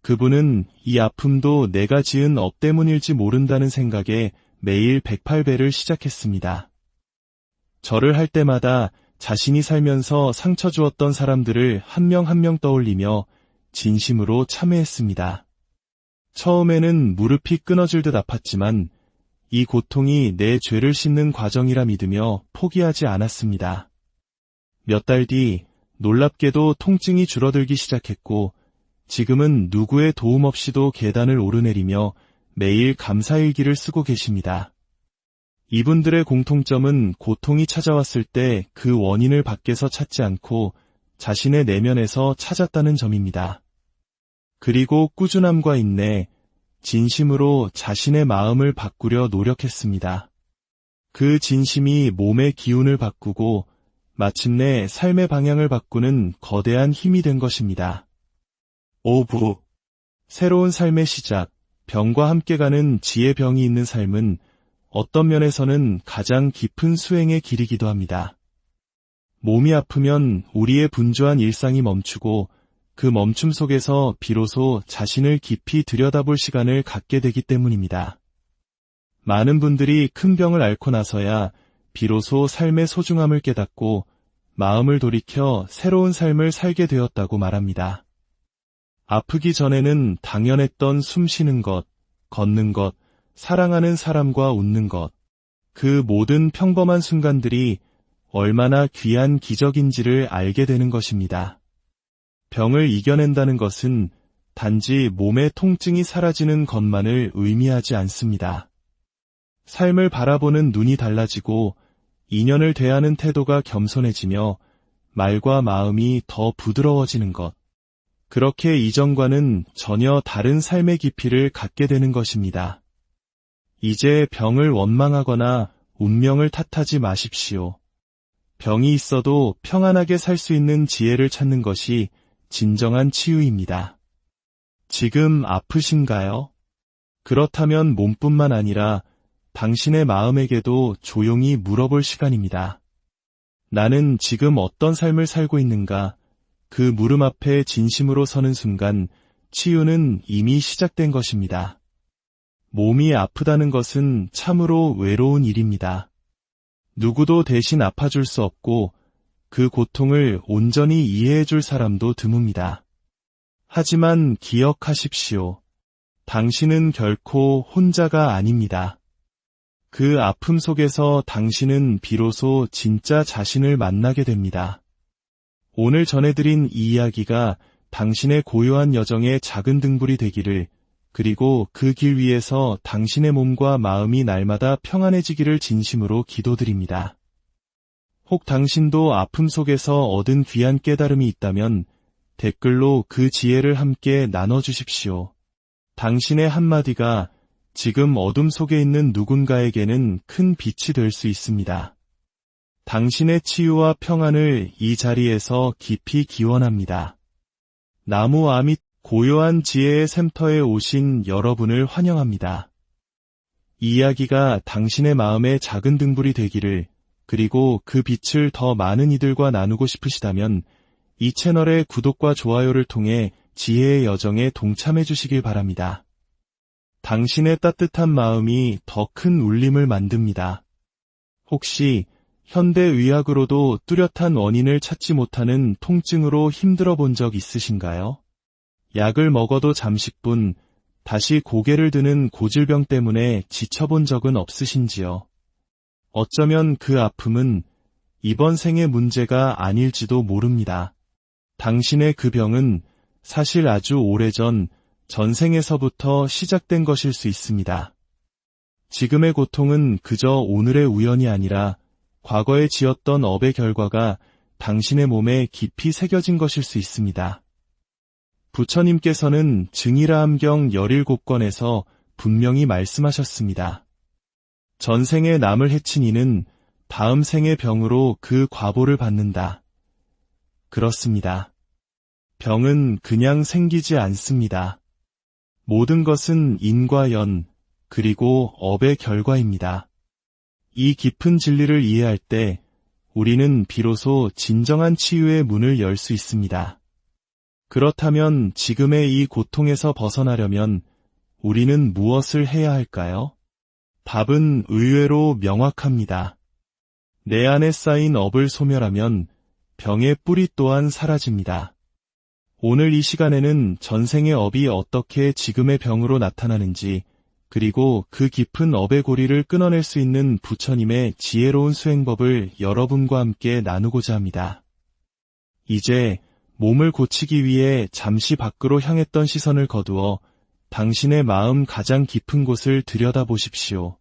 그분은 이 아픔도 내가 지은 업 때문일지 모른다는 생각에 매일 108배를 시작했습니다. 절을 할 때마다 자신이 살면서 상처 주었던 사람들을 한 명 한 명 떠올리며 진심으로 참회했습니다. 처음에는 무릎이 끊어질 듯 아팠지만 이 고통이 내 죄를 씻는 과정이라 믿으며 포기하지 않았습니다. 몇 달 뒤 놀랍게도 통증이 줄어들기 시작했고 지금은 누구의 도움 없이도 계단을 오르내리며 매일 감사일기를 쓰고 계십니다. 이분들의 공통점은 고통이 찾아왔을 때 그 원인을 밖에서 찾지 않고 자신의 내면에서 찾았다는 점입니다. 그리고 꾸준함과 인내, 진심으로 자신의 마음을 바꾸려 노력했습니다. 그 진심이 몸의 기운을 바꾸고 마침내 삶의 방향을 바꾸는 거대한 힘이 된 것입니다. 5부 새로운 삶의 시작, 병과 함께 가는 지혜 병이 있는 삶은 어떤 면에서는 가장 깊은 수행의 길이기도 합니다. 몸이 아프면 우리의 분주한 일상이 멈추고 그 멈춤 속에서 비로소 자신을 깊이 들여다볼 시간을 갖게 되기 때문입니다. 많은 분들이 큰 병을 앓고 나서야 비로소 삶의 소중함을 깨닫고 마음을 돌이켜 새로운 삶을 살게 되었다고 말합니다. 아프기 전에는 당연했던 숨 쉬는 것, 걷는 것, 사랑하는 사람과 웃는 것, 그 모든 평범한 순간들이 얼마나 귀한 기적인지를 알게 되는 것입니다. 병을 이겨낸다는 것은 단지 몸의 통증이 사라지는 것만을 의미하지 않습니다. 삶을 바라보는 눈이 달라지고 인연을 대하는 태도가 겸손해지며 말과 마음이 더 부드러워지는 것. 그렇게 이전과는 전혀 다른 삶의 깊이를 갖게 되는 것입니다. 이제 병을 원망하거나 운명을 탓하지 마십시오. 병이 있어도 평안하게 살 수 있는 지혜를 찾는 것이 진정한 치유입니다. 지금 아프신가요? 그렇다면 몸뿐만 아니라 당신의 마음에게도 조용히 물어볼 시간입니다. 나는 지금 어떤 삶을 살고 있는가? 그 물음 앞에 진심으로 서는 순간 치유는 이미 시작된 것입니다. 몸이 아프다는 것은 참으로 외로운 일입니다. 누구도 대신 아파줄 수 없고 그 고통을 온전히 이해해줄 사람도 드뭅니다. 하지만 기억하십시오. 당신은 결코 혼자가 아닙니다. 그 아픔 속에서 당신은 비로소 진짜 자신을 만나게 됩니다. 오늘 전해드린 이 이야기가 당신의 고요한 여정의 작은 등불이 되기를, 그리고 그 길 위에서 당신의 몸과 마음이 날마다 평안해지기를 진심으로 기도드립니다. 혹 당신도 아픔 속에서 얻은 귀한 깨달음이 있다면 댓글로 그 지혜를 함께 나눠주십시오. 당신의 한마디가 지금 어둠 속에 있는 누군가에게는 큰 빛이 될 수 있습니다. 당신의 치유와 평안을 이 자리에서 깊이 기원합니다. 나무 아밋 고요한 지혜의 샘터에 오신 여러분을 환영합니다. 이 이야기가 당신의 마음의 작은 등불이 되기를, 그리고 그 빛을 더 많은 이들과 나누고 싶으시다면 이 채널의 구독과 좋아요를 통해 지혜의 여정에 동참해 주시길 바랍니다. 당신의 따뜻한 마음이 더 큰 울림을 만듭니다. 혹시 현대의학으로도 뚜렷한 원인을 찾지 못하는 통증으로 힘들어 본 적 있으신가요? 약을 먹어도 잠시뿐 다시 고개를 드는 고질병 때문에 지쳐본 적은 없으신지요? 어쩌면 그 아픔은 이번 생의 문제가 아닐지도 모릅니다. 당신의 그 병은 사실 아주 오래전 전생에서부터 시작된 것일 수 있습니다. 지금의 고통은 그저 오늘의 우연이 아니라 과거에 지었던 업의 결과가 당신의 몸에 깊이 새겨진 것일 수 있습니다. 부처님께서는 증일아함경 17권에서 분명히 말씀하셨습니다. 전생에 남을 해친 이는 다음 생의 병으로 그 과보를 받는다. 그렇습니다. 병은 그냥 생기지 않습니다. 모든 것은 인과 연, 그리고 업의 결과입니다. 이 깊은 진리를 이해할 때 우리는 비로소 진정한 치유의 문을 열 수 있습니다. 그렇다면 지금의 이 고통에서 벗어나려면 우리는 무엇을 해야 할까요? 답은 의외로 명확합니다. 내 안에 쌓인 업을 소멸하면 병의 뿌리 또한 사라집니다. 오늘 이 시간에는 전생의 업이 어떻게 지금의 병으로 나타나는지, 그리고 그 깊은 업의 고리를 끊어낼 수 있는 부처님의 지혜로운 수행법을 여러분과 함께 나누고자 합니다. 이제 몸을 고치기 위해 잠시 밖으로 향했던 시선을 거두어 당신의 마음 가장 깊은 곳을 들여다보십시오.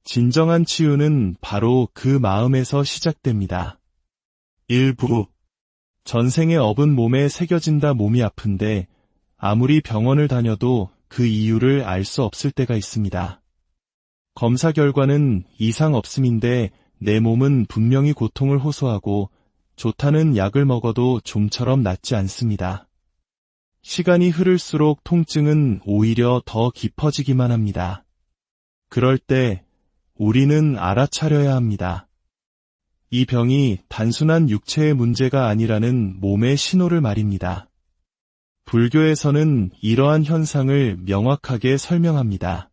진정한 치유는 바로 그 마음에서 시작됩니다. 일부 전생의 업은 몸에 새겨진다. 몸이 아픈데 아무리 병원을 다녀도 그 이유를 알 수 없을 때가 있습니다. 검사 결과는 이상 없음인데 내 몸은 분명히 고통을 호소하고 좋다는 약을 먹어도 좀처럼 낫지 않습니다. 시간이 흐를수록 통증은 오히려 더 깊어지기만 합니다. 그럴 때 우리는 알아차려야 합니다. 이 병이 단순한 육체의 문제가 아니라는 몸의 신호를 말입니다. 불교에서는 이러한 현상을 명확하게 설명합니다.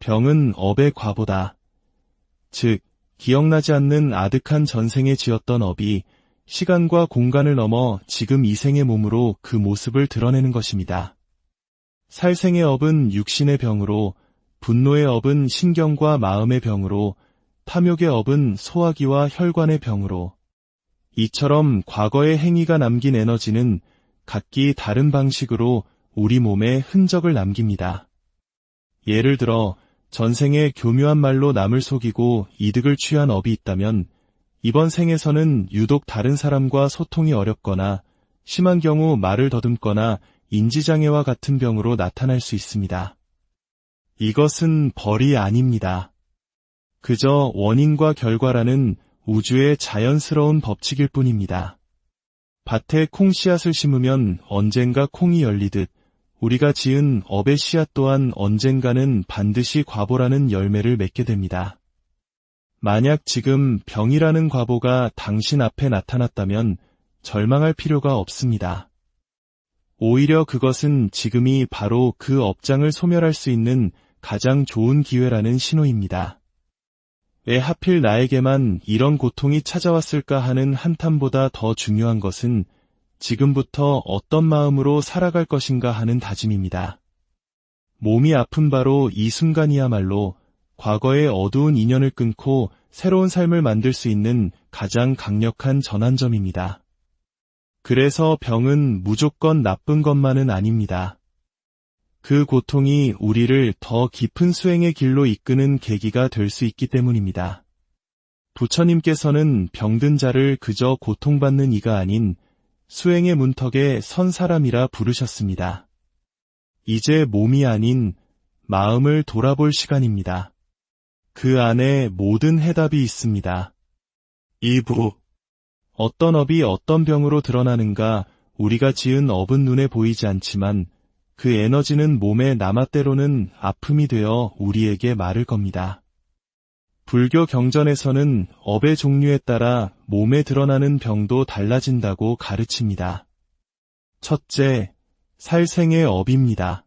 병은 업의 과보다. 즉, 기억나지 않는 아득한 전생에 지었던 업이 시간과 공간을 넘어 지금 이 생의 몸으로 그 모습을 드러내는 것입니다. 살생의 업은 육신의 병으로, 분노의 업은 신경과 마음의 병으로, 탐욕의 업은 소화기와 혈관의 병으로, 이처럼 과거의 행위가 남긴 에너지는 각기 다른 방식으로 우리 몸에 흔적을 남깁니다. 예를 들어 전생에 교묘한 말로 남을 속이고 이득을 취한 업이 있다면 이번 생에서는 유독 다른 사람과 소통이 어렵거나 심한 경우 말을 더듬거나 인지장애와 같은 병으로 나타날 수 있습니다. 이것은 벌이 아닙니다. 그저 원인과 결과라는 우주의 자연스러운 법칙일 뿐입니다. 밭에 콩씨앗을 심으면 언젠가 콩이 열리듯 우리가 지은 업의 씨앗 또한 언젠가는 반드시 과보라는 열매를 맺게 됩니다. 만약 지금 병이라는 과보가 당신 앞에 나타났다면 절망할 필요가 없습니다. 오히려 그것은 지금이 바로 그 업장을 소멸할 수 있는 가장 좋은 기회라는 신호입니다. 왜 하필 나에게만 이런 고통이 찾아왔을까 하는 한탄보다 더 중요한 것은 지금부터 어떤 마음으로 살아갈 것인가 하는 다짐입니다. 몸이 아픈 바로 이 순간이야말로 과거의 어두운 인연을 끊고 새로운 삶을 만들 수 있는 가장 강력한 전환점입니다. 그래서 병은 무조건 나쁜 것만은 아닙니다. 그 고통이 우리를 더 깊은 수행의 길로 이끄는 계기가 될 수 있기 때문입니다. 부처님께서는 병든 자를 그저 고통받는 이가 아닌 수행의 문턱에 선 사람이라 부르셨습니다. 이제 몸이 아닌 마음을 돌아볼 시간입니다. 그 안에 모든 해답이 있습니다. 2부. 어떤 업이 어떤 병으로 드러나는가 우리가 지은 업은 눈에 보이지 않지만 그 에너지는 몸에 남아 때로는 아픔이 되어 우리에게 말을 겁니다. 불교 경전에서는 업의 종류에 따라 몸에 드러나는 병도 달라진다고 가르칩니다. 첫째, 살생의 업입니다.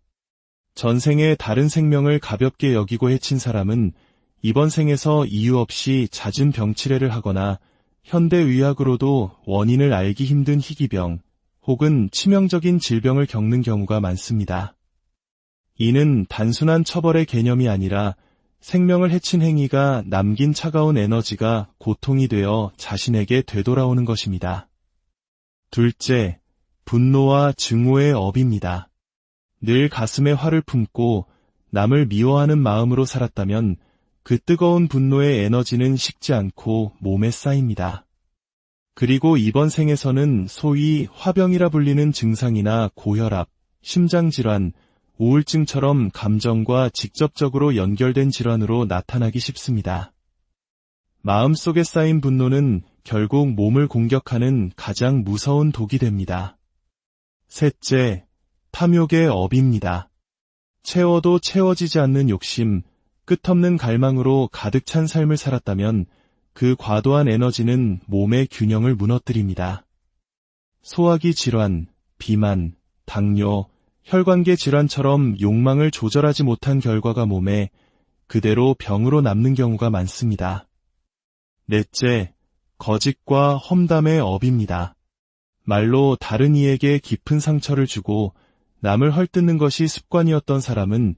전생에 다른 생명을 가볍게 여기고 해친 사람은 이번 생에서 이유 없이 잦은 병치레를 하거나 현대의학으로도 원인을 알기 힘든 희귀병 혹은 치명적인 질병을 겪는 경우가 많습니다. 이는 단순한 처벌의 개념이 아니라 생명을 해친 행위가 남긴 차가운 에너지가 고통이 되어 자신에게 되돌아오는 것입니다. 둘째, 분노와 증오의 업입니다. 늘 가슴에 화를 품고 남을 미워하는 마음으로 살았다면 그 뜨거운 분노의 에너지는 식지 않고 몸에 쌓입니다. 그리고 이번 생에서는 소위 화병이라 불리는 증상이나 고혈압, 심장질환, 우울증처럼 감정과 직접적으로 연결된 질환으로 나타나기 쉽습니다. 마음속에 쌓인 분노는 결국 몸을 공격하는 가장 무서운 독이 됩니다. 셋째, 탐욕의 업입니다. 채워도 채워지지 않는 욕심, 끝없는 갈망으로 가득 찬 삶을 살았다면 그 과도한 에너지는 몸의 균형을 무너뜨립니다. 소화기 질환, 비만, 당뇨, 혈관계 질환처럼 욕망을 조절하지 못한 결과가 몸에 그대로 병으로 남는 경우가 많습니다. 넷째, 거짓과 험담의 업입니다. 말로 다른 이에게 깊은 상처를 주고 남을 헐뜯는 것이 습관이었던 사람은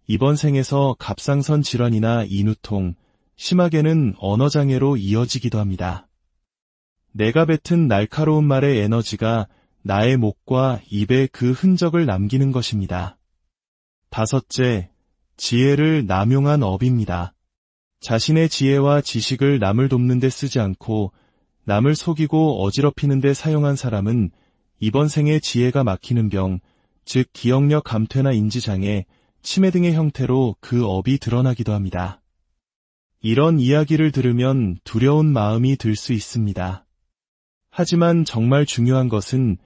이번 생에서 갑상선 질환이나 인후통, 심하게는 언어장애로 이어지기도 합니다. 내가 뱉은 날카로운 말의 에너지가 나의 목과 입에 그 흔적을 남기는 것입니다. 다섯째, 지혜를 남용한 업입니다. 자신의 지혜와 지식을 남을 돕는 데 쓰지 않고 남을 속이고 어지럽히는 데 사용한 사람은 이번 생에 지혜가 막히는 병, 즉 기억력 감퇴나 인지장애, 치매 등의 형태로 그 업이 드러나기도 합니다. 이런 이야기를 들으면 두려운 마음이 들 수 있습니다. 하지만 정말 중요한 것은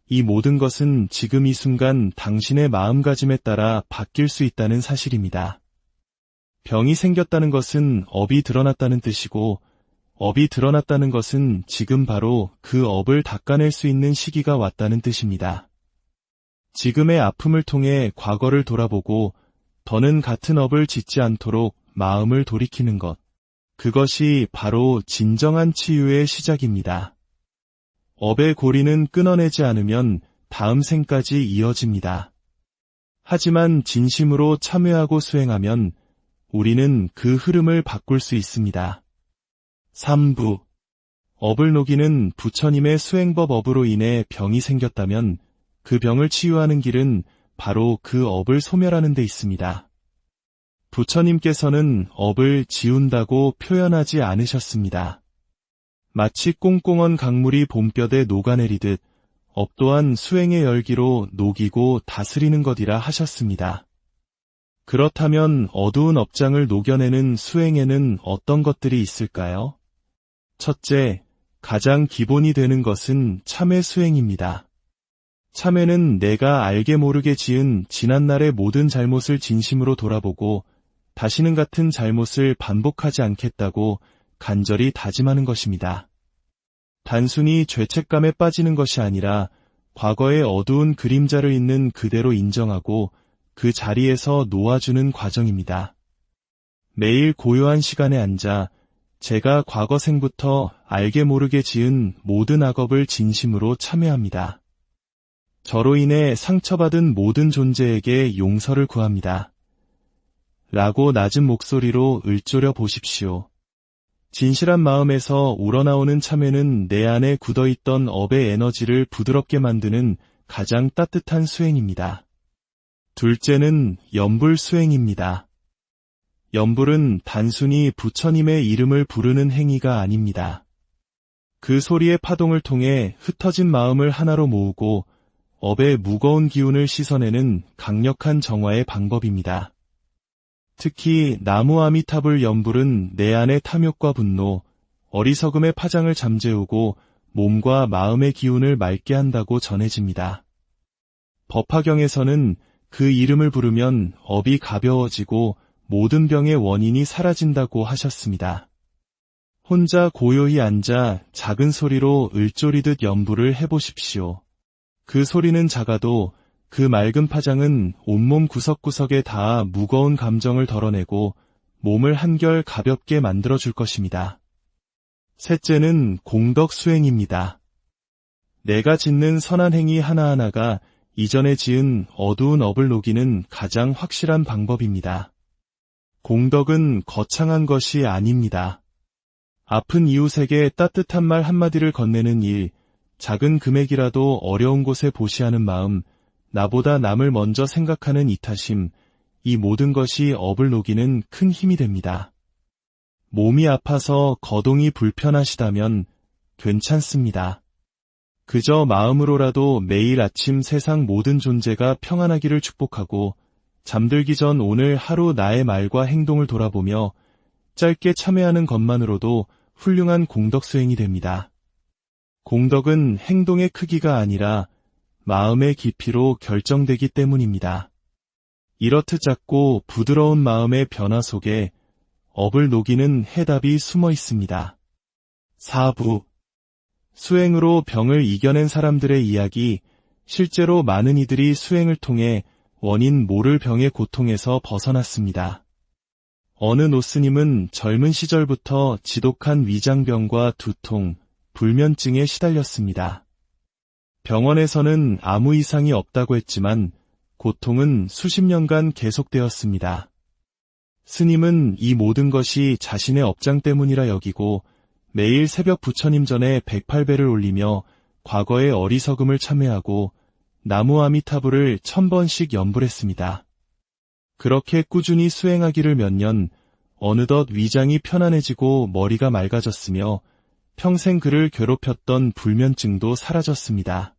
이 모든 것은 지금 이 순간 당신의 마음가짐에 따라 바뀔 수 있다는 사실입니다. 병이 생겼다는 것은 업이 드러났다는 뜻이고 업이 드러났다는 것은 지금 바로 그 업을 닦아낼 수 있는 시기가 왔다는 뜻입니다. 지금의 아픔을 통해 과거를 돌아보고 더는 같은 업을 짓지 않도록 마음을 돌이키는 것, 그것이 바로 진정한 치유의 시작입니다. 업의 고리는 끊어내지 않으면 다음 생까지 이어집니다. 하지만 진심으로 참회하고 수행하면 우리는 그 흐름을 바꿀 수 있습니다. 3부. 업을 녹이는 부처님의 수행법. 업으로 인해 병이 생겼다면 그 병을 치유하는 길은 바로 그 업을 소멸하는 데 있습니다. 부처님께서는 업을 지운다고 표현하지 않으셨습니다. 마치 꽁꽁언 강물이 봄볕에 녹아내리듯 업 또한 수행의 열기로 녹이고 다스리는 것이라 하셨습니다. 그렇다면 어두운 업장을 녹여내는 수행에는 어떤 것들이 있을까요? 첫째, 가장 기본이 되는 것은 참회 수행입니다. 참회는 내가 알게 모르게 지은 지난날의 모든 잘못을 진심으로 돌아보고 다시는 같은 잘못을 반복하지 않겠다고 간절히 다짐하는 것입니다. 단순히 죄책감에 빠지는 것이 아니라 과거의 어두운 그림자를 있는 그대로 인정하고 그 자리에서 놓아주는 과정입니다. 매일 고요한 시간에 앉아 제가 과거 생부터 알게 모르게 지은 모든 악업을 진심으로 참회합니다. 저로 인해 상처받은 모든 존재에게 용서를 구합니다. 라고 낮은 목소리로 읊조려 보십시오. 진실한 마음에서 우러나오는 참회는 내 안에 굳어있던 업의 에너지를 부드럽게 만드는 가장 따뜻한 수행입니다. 둘째는 염불 수행입니다. 염불은 단순히 부처님의 이름을 부르는 행위가 아닙니다. 그 소리의 파동을 통해 흩어진 마음을 하나로 모으고 업의 무거운 기운을 씻어내는 강력한 정화의 방법입니다. 특히 나무 아미타불 염불은 내 안의 탐욕과 분노, 어리석음의 파장을 잠재우고 몸과 마음의 기운을 맑게 한다고 전해집니다. 법화경에서는 그 이름을 부르면 업이 가벼워지고 모든 병의 원인이 사라진다고 하셨습니다. 혼자 고요히 앉아 작은 소리로 읊조리듯 염불을 해보십시오. 그 소리는 작아도 그 맑은 파장은 온몸 구석구석에 닿아 무거운 감정을 덜어내고 몸을 한결 가볍게 만들어줄 것입니다. 셋째는 공덕 수행입니다. 내가 짓는 선한 행위 하나하나가 이전에 지은 어두운 업을 녹이는 가장 확실한 방법입니다. 공덕은 거창한 것이 아닙니다. 아픈 이웃에게 따뜻한 말 한마디를 건네는 일, 작은 금액이라도 어려운 곳에 보시하는 마음, 나보다 남을 먼저 생각하는 이타심, 이 모든 것이 업을 녹이는 큰 힘이 됩니다. 몸이 아파서 거동이 불편하시다면 괜찮습니다. 그저 마음으로라도 매일 아침 세상 모든 존재가 평안하기를 축복하고 잠들기 전 오늘 하루 나의 말과 행동을 돌아보며 짧게 참회하는 것만으로도 훌륭한 공덕 수행이 됩니다. 공덕은 행동의 크기가 아니라 마음의 깊이로 결정되기 때문입니다. 이렇듯 작고 부드러운 마음의 변화 속에 업을 녹이는 해답이 숨어 있습니다. 4부. 수행으로 병을 이겨낸 사람들의 이야기. 실제로 많은 이들이 수행을 통해 원인 모를 병의 고통에서 벗어났습니다. 어느 노스님은 젊은 시절부터 지독한 위장병과 두통, 불면증에 시달렸습니다. 병원에서는 아무 이상이 없다고 했지만 고통은 수십 년간 계속되었습니다. 스님은 이 모든 것이 자신의 업장 때문이라 여기고 매일 새벽 부처님 전에 108배를 올리며 과거의 어리석음을 참회하고 나무 아미타불을 1000번씩 염불했습니다. 그렇게 꾸준히 수행하기를 몇 년, 어느덧 위장이 편안해지고 머리가 맑아졌으며 평생 그를 괴롭혔던 불면증도 사라졌습니다.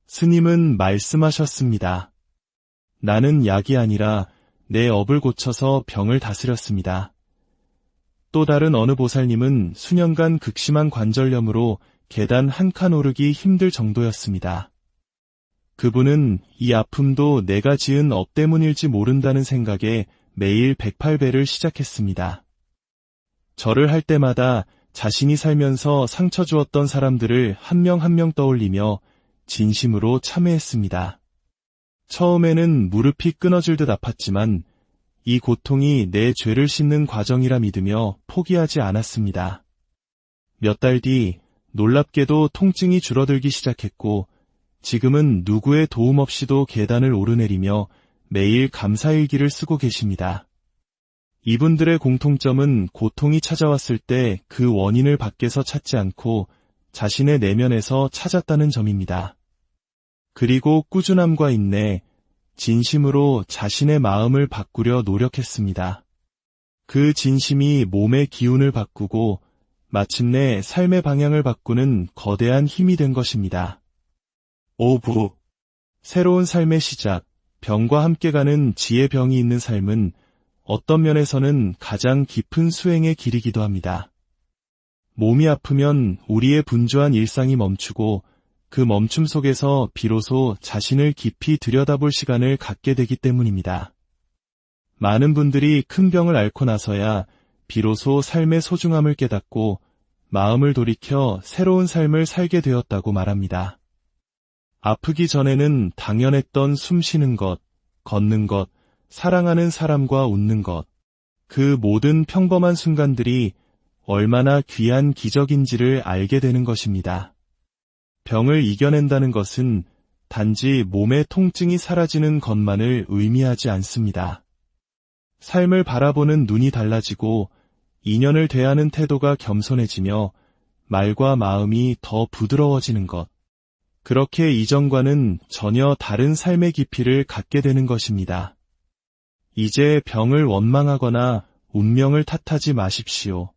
스님은 말씀하셨습니다. 나는 약이 아니라 내 업을 고쳐서 병을 다스렸습니다. 또 다른 어느 보살님은 수년간 극심한 관절염으로 계단 한 칸 오르기 힘들 정도였습니다. 그분은 이 아픔도 내가 지은 업 때문일지 모른다는 생각에 매일 108배를 시작했습니다. 절을 할 때마다 자신이 살면서 상처 주었던 사람들을 한 명 한 명 떠올리며 진심으로 참회했습니다. 처음에는 무릎이 끊어질 듯 아팠지만 이 고통이 내 죄를 씻는 과정이라 믿으며 포기하지 않았습니다. 몇 달 뒤 놀랍게도 통증이 줄어들기 시작했고 지금은 누구의 도움 없이도 계단을 오르내리며 매일 감사일기를 쓰고 계십니다. 이분들의 공통점은 고통이 찾아왔을 때 그 원인을 밖에서 찾지 않고 자신의 내면에서 찾았다는 점입니다. 그리고 꾸준함과 인내, 진심으로 자신의 마음을 바꾸려 노력했습니다. 그 진심이 몸의 기운을 바꾸고 마침내 삶의 방향을 바꾸는 거대한 힘이 된 것입니다. 5부. 새로운 삶의 시작, 병과 함께 가는 지혜. 병이 있는 삶은 어떤 면에서는 가장 깊은 수행의 길이기도 합니다. 몸이 아프면 우리의 분주한 일상이 멈추고 그 멈춤 속에서 비로소 자신을 깊이 들여다볼 시간을 갖게 되기 때문입니다. 많은 분들이 큰 병을 앓고 나서야 비로소 삶의 소중함을 깨닫고 마음을 돌이켜 새로운 삶을 살게 되었다고 말합니다. 아프기 전에는 당연했던 숨 쉬는 것, 걷는 것, 사랑하는 사람과 웃는 것, 그 모든 평범한 순간들이 얼마나 귀한 기적인지를 알게 되는 것입니다. 병을 이겨낸다는 것은 단지 몸의 통증이 사라지는 것만을 의미하지 않습니다. 삶을 바라보는 눈이 달라지고 인연을 대하는 태도가 겸손해지며 말과 마음이 더 부드러워지는 것. 그렇게 이전과는 전혀 다른 삶의 깊이를 갖게 되는 것입니다. 이제 병을 원망하거나 운명을 탓하지 마십시오.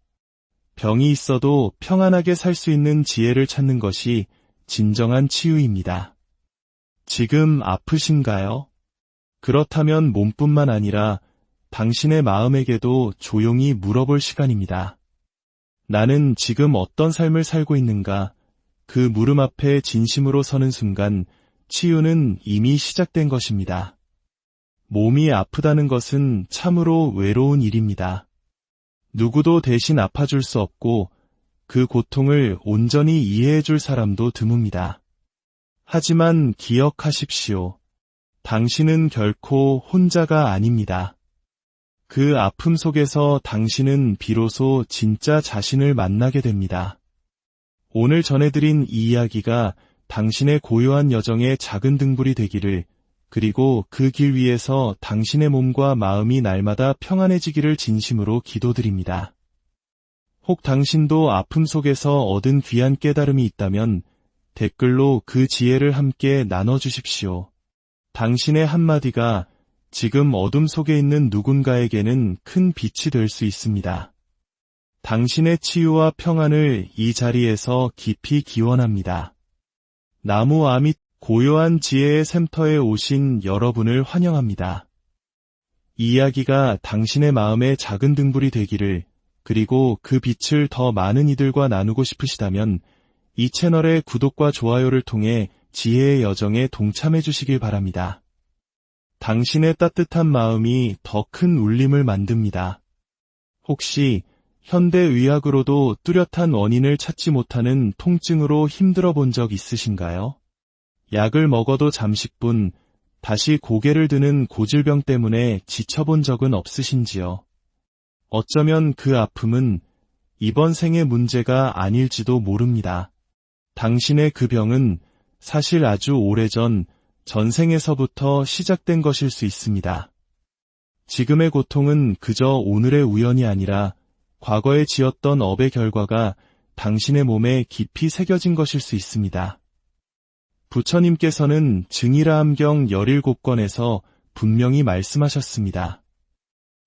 병이 있어도 평안하게 살 수 있는 지혜를 찾는 것이 진정한 치유입니다. 지금 아프신가요? 그렇다면 몸뿐만 아니라 당신의 마음에게도 조용히 물어볼 시간입니다. 나는 지금 어떤 삶을 살고 있는가? 그 물음 앞에 진심으로 서는 순간 치유는 이미 시작된 것입니다. 몸이 아프다는 것은 참으로 외로운 일입니다. 누구도 대신 아파줄 수 없고 그 고통을 온전히 이해해줄 사람도 드뭅니다. 하지만 기억하십시오. 당신은 결코 혼자가 아닙니다. 그 아픔 속에서 당신은 비로소 진짜 자신을 만나게 됩니다. 오늘 전해드린 이 이야기가 당신의 고요한 여정의 작은 등불이 되기를, 그리고 그 길 위에서 당신의 몸과 마음이 날마다 평안해지기를 진심으로 기도드립니다. 혹 당신도 아픔 속에서 얻은 귀한 깨달음이 있다면 댓글로 그 지혜를 함께 나눠주십시오. 당신의 한마디가 지금 어둠 속에 있는 누군가에게는 큰 빛이 될 수 있습니다. 당신의 치유와 평안을 이 자리에서 깊이 기원합니다. 나무 아밋 고요한 지혜의 샘터에 오신 여러분을 환영합니다. 이 이야기가 당신의 마음의 작은 등불이 되기를, 그리고 그 빛을 더 많은 이들과 나누고 싶으시다면 이 채널의 구독과 좋아요를 통해 지혜의 여정에 동참해 주시길 바랍니다. 당신의 따뜻한 마음이 더 큰 울림을 만듭니다. 혹시 현대의학으로도 뚜렷한 원인을 찾지 못하는 통증으로 힘들어 본 적 있으신가요? 약을 먹어도 잠시뿐 다시 고개를 드는 고질병 때문에 지쳐본 적은 없으신지요? 어쩌면 그 아픔은 이번 생의 문제가 아닐지도 모릅니다. 당신의 그 병은 사실 아주 오래전 전생에서부터 시작된 것일 수 있습니다. 지금의 고통은 그저 오늘의 우연이 아니라 과거에 지었던 업의 결과가 당신의 몸에 깊이 새겨진 것일 수 있습니다. 부처님께서는 증일아함경 17권에서 분명히 말씀하셨습니다.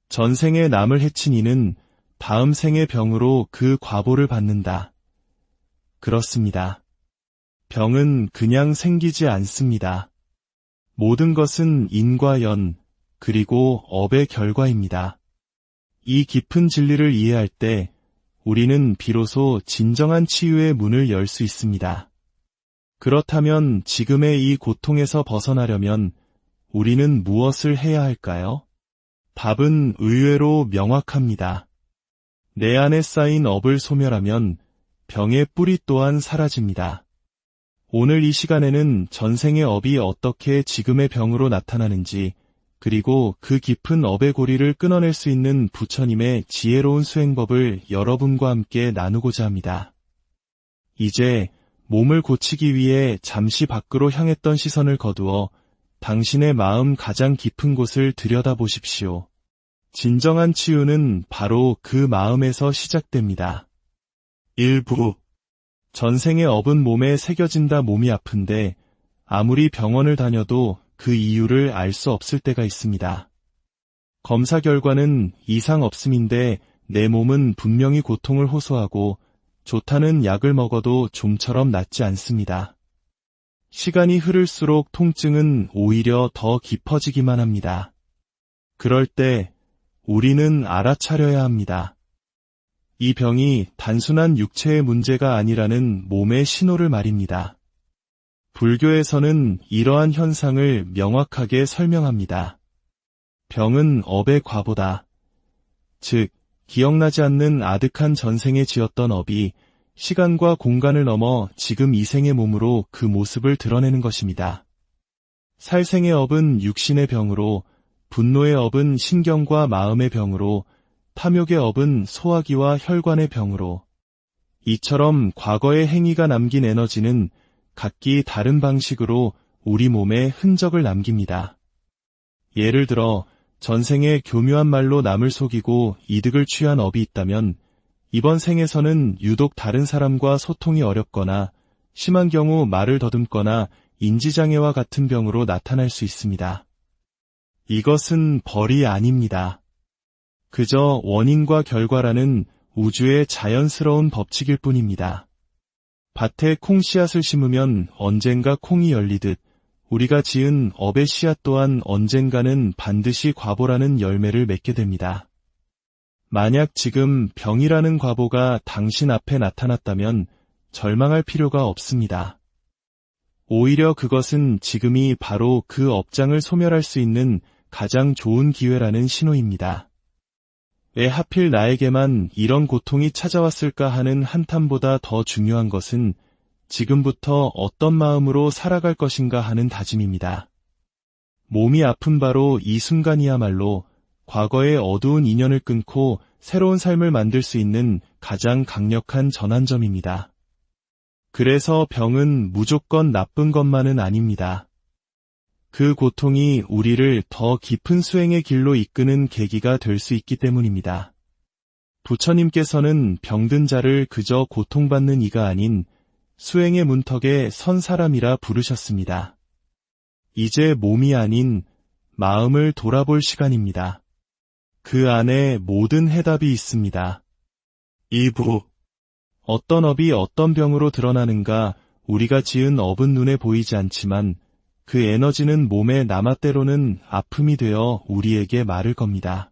전생에 남을 해친 이는 다음 생의 병으로 그 과보를 받는다. 그렇습니다. 병은 그냥 생기지 않습니다. 모든 것은 인과 연, 그리고 업의 결과입니다. 이 깊은 진리를 이해할 때 우리는 비로소 진정한 치유의 문을 열 수 있습니다. 그렇다면 지금의 이 고통에서 벗어나려면 우리는 무엇을 해야 할까요? 답은 의외로 명확합니다. 내 안에 쌓인 업을 소멸하면 병의 뿌리 또한 사라집니다. 오늘 이 시간에는 전생의 업이 어떻게 지금의 병으로 나타나는지, 그리고 그 깊은 업의 고리를 끊어낼 수 있는 부처님의 지혜로운 수행법을 여러분과 함께 나누고자 합니다. 이제 몸을 고치기 위해 잠시 밖으로 향했던 시선을 거두어 당신의 마음 가장 깊은 곳을 들여다보십시오. 진정한 치유는 바로 그 마음에서 시작됩니다. 일부 전생의 업은 몸에 새겨진다. 몸이 아픈데 아무리 병원을 다녀도 그 이유를 알 수 없을 때가 있습니다. 검사 결과는 이상 없음인데 내 몸은 분명히 고통을 호소하고 좋다는 약을 먹어도 좀처럼 낫지 않습니다. 시간이 흐를수록 통증은 오히려 더 깊어지기만 합니다. 그럴 때 우리는 알아차려야 합니다. 이 병이 단순한 육체의 문제가 아니라는 몸의 신호를 말입니다. 불교에서는 이러한 현상을 명확하게 설명합니다. 병은 업의 과보다. 즉, 기억나지 않는 아득한 전생에 지었던 업이 시간과 공간을 넘어 지금 이 생의 몸으로 그 모습을 드러내는 것입니다. 살생의 업은 육신의 병으로, 분노의 업은 신경과 마음의 병으로, 탐욕의 업은 소화기와 혈관의 병으로. 이처럼 과거의 행위가 남긴 에너지는 각기 다른 방식으로 우리 몸에 흔적을 남깁니다. 예를 들어 전생에 교묘한 말로 남을 속이고 이득을 취한 업이 있다면 이번 생에서는 유독 다른 사람과 소통이 어렵거나 심한 경우 말을 더듬거나 인지장애와 같은 병으로 나타날 수 있습니다. 이것은 벌이 아닙니다. 그저 원인과 결과라는 우주의 자연스러운 법칙일 뿐입니다. 밭에 콩 씨앗을 심으면 언젠가 콩이 열리듯 우리가 지은 업의 씨앗 또한 언젠가는 반드시 과보라는 열매를 맺게 됩니다. 만약 지금 병이라는 과보가 당신 앞에 나타났다면 절망할 필요가 없습니다. 오히려 그것은 지금이 바로 그 업장을 소멸할 수 있는 가장 좋은 기회라는 신호입니다. 왜 하필 나에게만 이런 고통이 찾아왔을까 하는 한탄보다 더 중요한 것은 지금부터 어떤 마음으로 살아갈 것인가 하는 다짐입니다. 몸이 아픈 바로 이 순간이야말로 과거의 어두운 인연을 끊고 새로운 삶을 만들 수 있는 가장 강력한 전환점입니다. 그래서 병은 무조건 나쁜 것만은 아닙니다. 그 고통이 우리를 더 깊은 수행의 길로 이끄는 계기가 될 수 있기 때문입니다. 부처님께서는 병든 자를 그저 고통받는 이가 아닌 수행의 문턱에 선 사람이라 부르셨습니다. 이제 몸이 아닌 마음을 돌아볼 시간입니다. 그 안에 모든 해답이 있습니다. 2부 어떤 업이 어떤 병으로 드러나는가. 우리가 지은 업은 눈에 보이지 않지만 그 에너지는 몸에 남아 때로는 아픔이 되어 우리에게 말을 겁니다.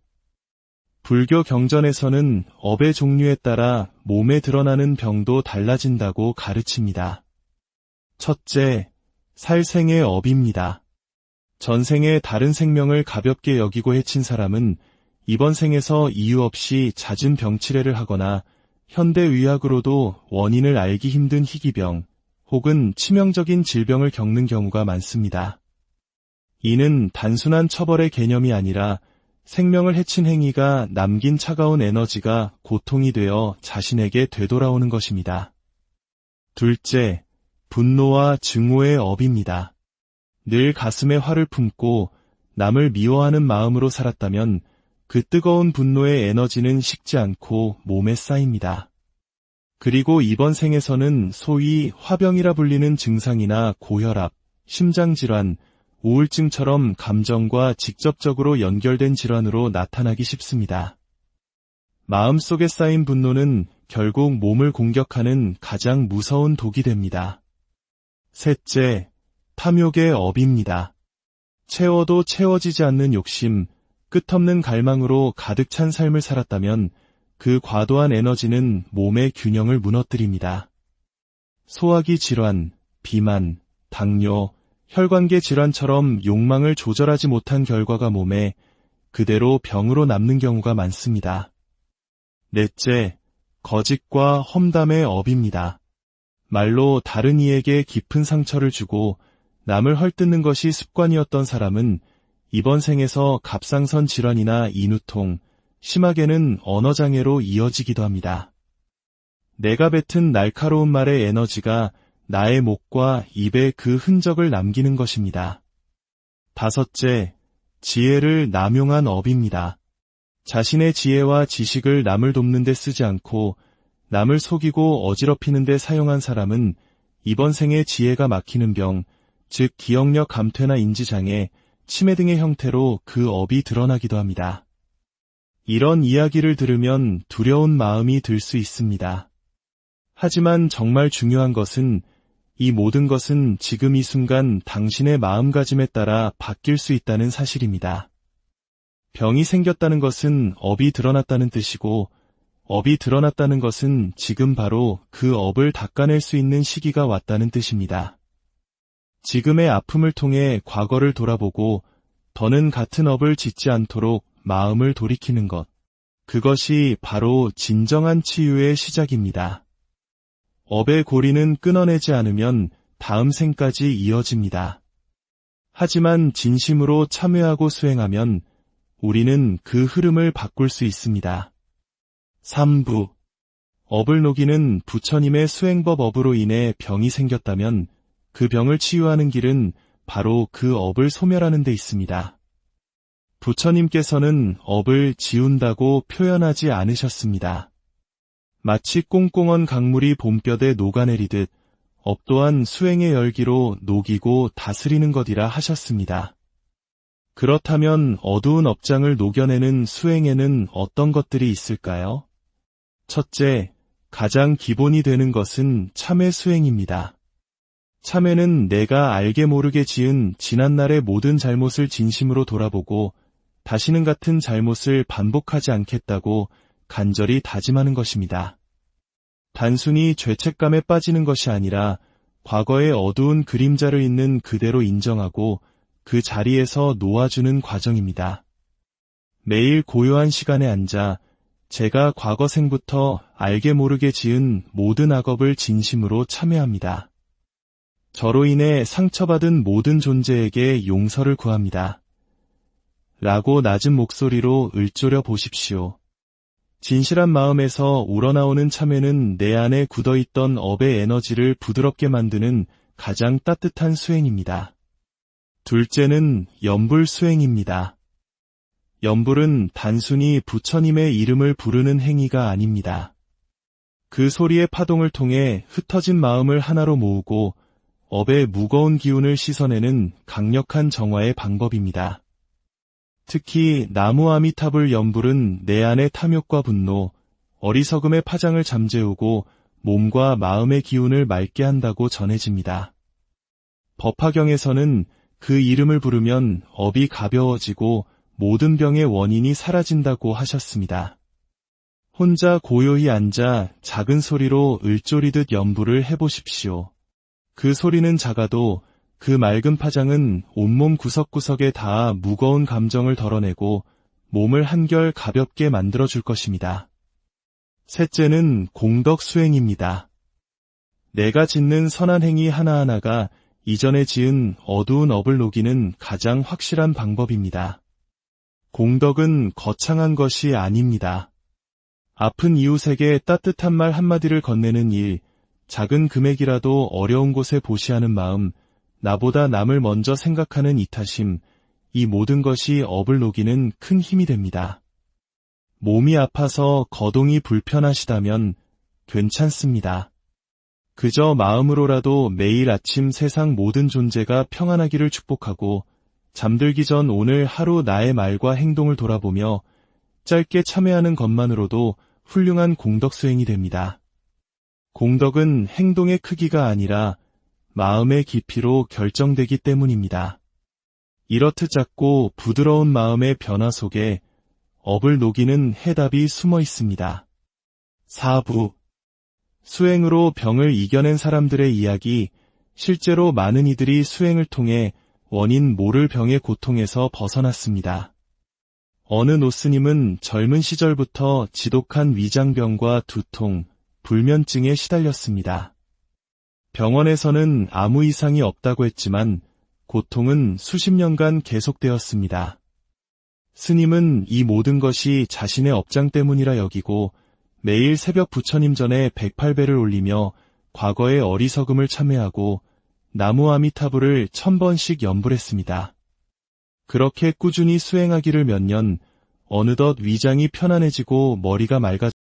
불교 경전에서는 업의 종류에 따라 몸에 드러나는 병도 달라진다고 가르칩니다. 첫째, 살생의 업입니다. 전생에 다른 생명을 가볍게 여기고 해친 사람은 이번 생에서 이유 없이 잦은 병치레를 하거나 현대의학으로도 원인을 알기 힘든 희귀병 혹은 치명적인 질병을 겪는 경우가 많습니다. 이는 단순한 처벌의 개념이 아니라 생명을 해친 행위가 남긴 차가운 에너지가 고통이 되어 자신에게 되돌아오는 것입니다. 둘째, 분노와 증오의 업입니다. 늘 가슴에 화를 품고 남을 미워하는 마음으로 살았다면 그 뜨거운 분노의 에너지는 식지 않고 몸에 쌓입니다. 그리고 이번 생에서는 소위 화병이라 불리는 증상이나 고혈압, 심장질환, 우울증처럼 감정과 직접적으로 연결된 질환으로 나타나기 쉽습니다. 마음속에 쌓인 분노는 결국 몸을 공격하는 가장 무서운 독이 됩니다. 셋째, 탐욕의 업입니다. 채워도 채워지지 않는 욕심, 끝없는 갈망으로 가득 찬 삶을 살았다면 그 과도한 에너지는 몸의 균형을 무너뜨립니다. 소화기 질환, 비만, 당뇨, 혈관계 질환처럼 욕망을 조절하지 못한 결과가 몸에 그대로 병으로 남는 경우가 많습니다. 넷째, 거짓과 험담의 업입니다. 말로 다른 이에게 깊은 상처를 주고 남을 헐뜯는 것이 습관이었던 사람은 이번 생에서 갑상선 질환이나 인후통, 심하게는 언어장애로 이어지기도 합니다. 내가 뱉은 날카로운 말의 에너지가 나의 목과 입에 그 흔적을 남기는 것입니다. 다섯째, 지혜를 남용한 업입니다. 자신의 지혜와 지식을 남을 돕는 데 쓰지 않고 남을 속이고 어지럽히는 데 사용한 사람은 이번 생에 지혜가 막히는 병, 즉 기억력 감퇴나 인지장애, 치매 등의 형태로 그 업이 드러나기도 합니다. 이런 이야기를 들으면 두려운 마음이 들 수 있습니다. 하지만 정말 중요한 것은 이 모든 것은 지금 이 순간 당신의 마음가짐에 따라 바뀔 수 있다는 사실입니다. 병이 생겼다는 것은 업이 드러났다는 뜻이고, 업이 드러났다는 것은 지금 바로 그 업을 닦아낼 수 있는 시기가 왔다는 뜻입니다. 지금의 아픔을 통해 과거를 돌아보고 더는 같은 업을 짓지 않도록 마음을 돌이키는 것, 그것이 바로 진정한 치유의 시작입니다. 업의 고리는 끊어내지 않으면 다음 생까지 이어집니다. 하지만 진심으로 참여하고 수행하면 우리는 그 흐름을 바꿀 수 있습니다. 3부. 업을 녹이는 부처님의 수행법. 업으로 인해 병이 생겼다면 그 병을 치유하는 길은 바로 그 업을 소멸하는 데 있습니다. 부처님께서는 업을 지운다고 표현하지 않으셨습니다. 마치 꽁꽁언 강물이 봄볕에 녹아내리듯 업 또한 수행의 열기로 녹이고 다스리는 것이라 하셨습니다. 그렇다면 어두운 업장을 녹여내는 수행에는 어떤 것들이 있을까요? 첫째, 가장 기본이 되는 것은 참회 수행입니다. 참회는 내가 알게 모르게 지은 지난날의 모든 잘못을 진심으로 돌아보고 다시는 같은 잘못을 반복하지 않겠다고 간절히 다짐하는 것입니다. 단순히 죄책감에 빠지는 것이 아니라 과거의 어두운 그림자를 있는 그대로 인정하고 그 자리에서 놓아주는 과정입니다. 매일 고요한 시간에 앉아 제가 과거 생부터 알게 모르게 지은 모든 악업을 진심으로 참회합니다. 저로 인해 상처받은 모든 존재에게 용서를 구합니다. 라고 낮은 목소리로 읊조려 보십시오. 진실한 마음에서 우러나오는 참회는 내 안에 굳어있던 업의 에너지를 부드럽게 만드는 가장 따뜻한 수행입니다. 둘째는 연불 수행입니다. 연불은 단순히 부처님의 이름을 부르는 행위가 아닙니다. 그 소리의 파동을 통해 흩어진 마음을 하나로 모으고 업의 무거운 기운을 씻어내는 강력한 정화의 방법입니다. 특히 나무 아미타불 연불은 내 안의 탐욕과 분노, 어리석음의 파장을 잠재우고 몸과 마음의 기운을 맑게 한다고 전해집니다. 법화경에서는 그 이름을 부르면 업이 가벼워지고 모든 병의 원인이 사라진다고 하셨습니다. 혼자 고요히 앉아 작은 소리로 읊조리듯 연불을 해보십시오. 그 소리는 작아도 그 맑은 파장은 온몸 구석구석에 닿아 무거운 감정을 덜어내고 몸을 한결 가볍게 만들어줄 것입니다. 셋째는 공덕 수행입니다. 내가 짓는 선한 행위 하나하나가 이전에 지은 어두운 업을 녹이는 가장 확실한 방법입니다. 공덕은 거창한 것이 아닙니다. 아픈 이웃에게 따뜻한 말 한마디를 건네는 일, 작은 금액이라도 어려운 곳에 보시하는 마음, 나보다 남을 먼저 생각하는 이타심, 이 모든 것이 업을 녹이는 큰 힘이 됩니다. 몸이 아파서 거동이 불편하시다면 괜찮습니다. 그저 마음으로라도 매일 아침 세상 모든 존재가 평안하기를 축복하고 잠들기 전 오늘 하루 나의 말과 행동을 돌아보며 짧게 참회하는 것만으로도 훌륭한 공덕 수행이 됩니다. 공덕은 행동의 크기가 아니라 마음의 깊이로 결정되기 때문입니다. 이렇듯 작고 부드러운 마음의 변화 속에 업을 녹이는 해답이 숨어 있습니다. 4부. 수행으로 병을 이겨낸 사람들의 이야기. 실제로 많은 이들이 수행을 통해 원인 모를 병의 고통에서 벗어났습니다. 어느 노스님은 젊은 시절부터 지독한 위장병과 두통, 불면증에 시달렸습니다. 병원에서는 아무 이상이 없다고 했지만 고통은 수십 년간 계속되었습니다. 스님은 이 모든 것이 자신의 업장 때문이라 여기고 매일 새벽 부처님 전에 108배를 올리며 과거의 어리석음을 참회하고 나무 아미타불을 1000번씩 염불했습니다. 그렇게 꾸준히 수행하기를 몇 년, 어느덧 위장이 편안해지고 머리가 맑아졌습니다.